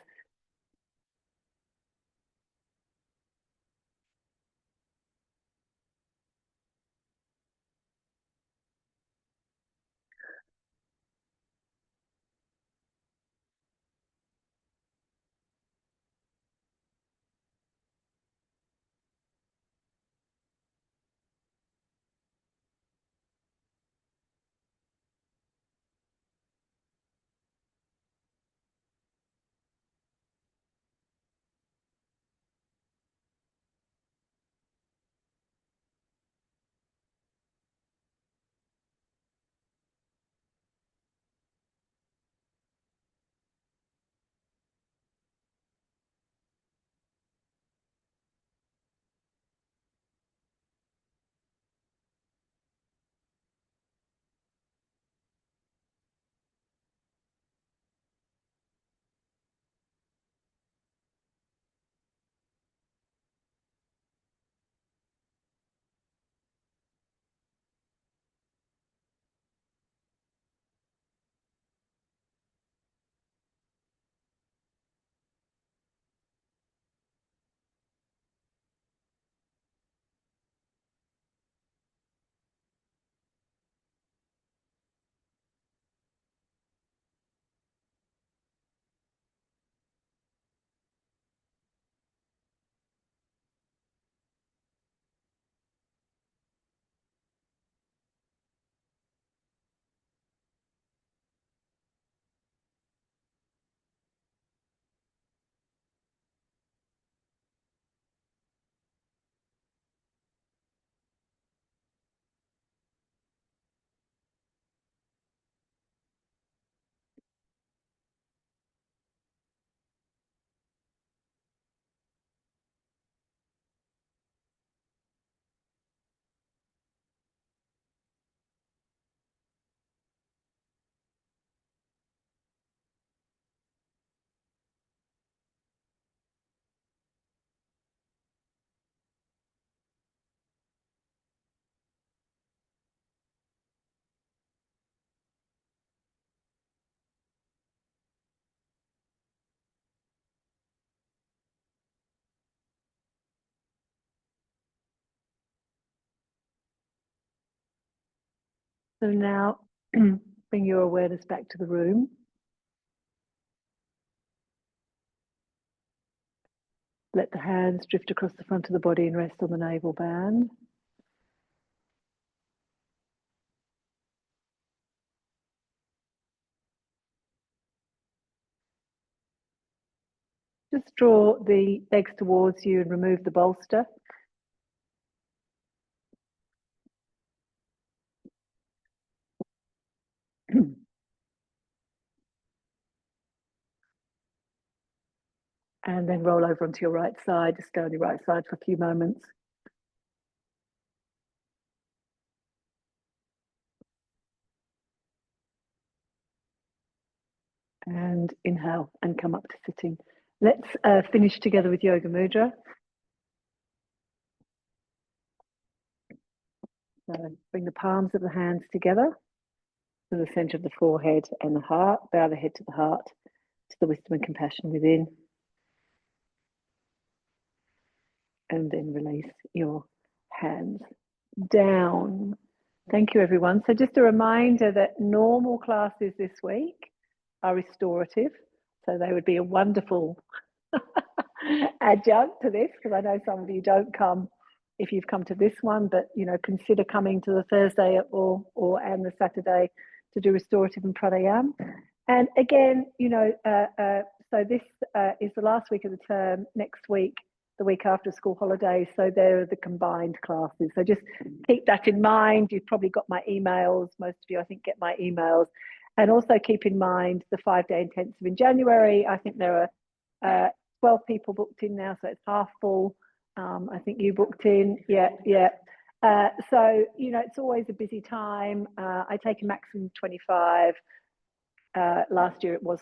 C: So now bring your awareness back to the room. Let the hands drift across the front of the body and rest on the navel band. Just draw the legs towards you and remove the bolster. And then roll over onto your right side. Just stay on your right side for a few moments. And inhale and come up to sitting. Let's finish together with Yoga Mudra. So bring the palms of the hands together to the center of the forehead and the heart. Bow the head to the heart, to the wisdom and compassion within. And then release your hands down. Thank you, everyone. So just a reminder that normal classes this week are restorative. So they would be a wonderful adjunct to this, because I know some of you don't come if you've come to this one, but consider coming to the Thursday and the Saturday to do restorative and pranayama. And again, so this is the last week of the term. Next week, the week after school holidays, so they're the combined classes. So just keep that in mind. You've probably got my emails. Most of you, I think, get my emails. And also keep in mind the 5-day intensive in January. I think there are 12 people booked in now, so it's half full. I think you booked in. Yeah. So, it's always a busy time. I take a maximum 25. Last year it was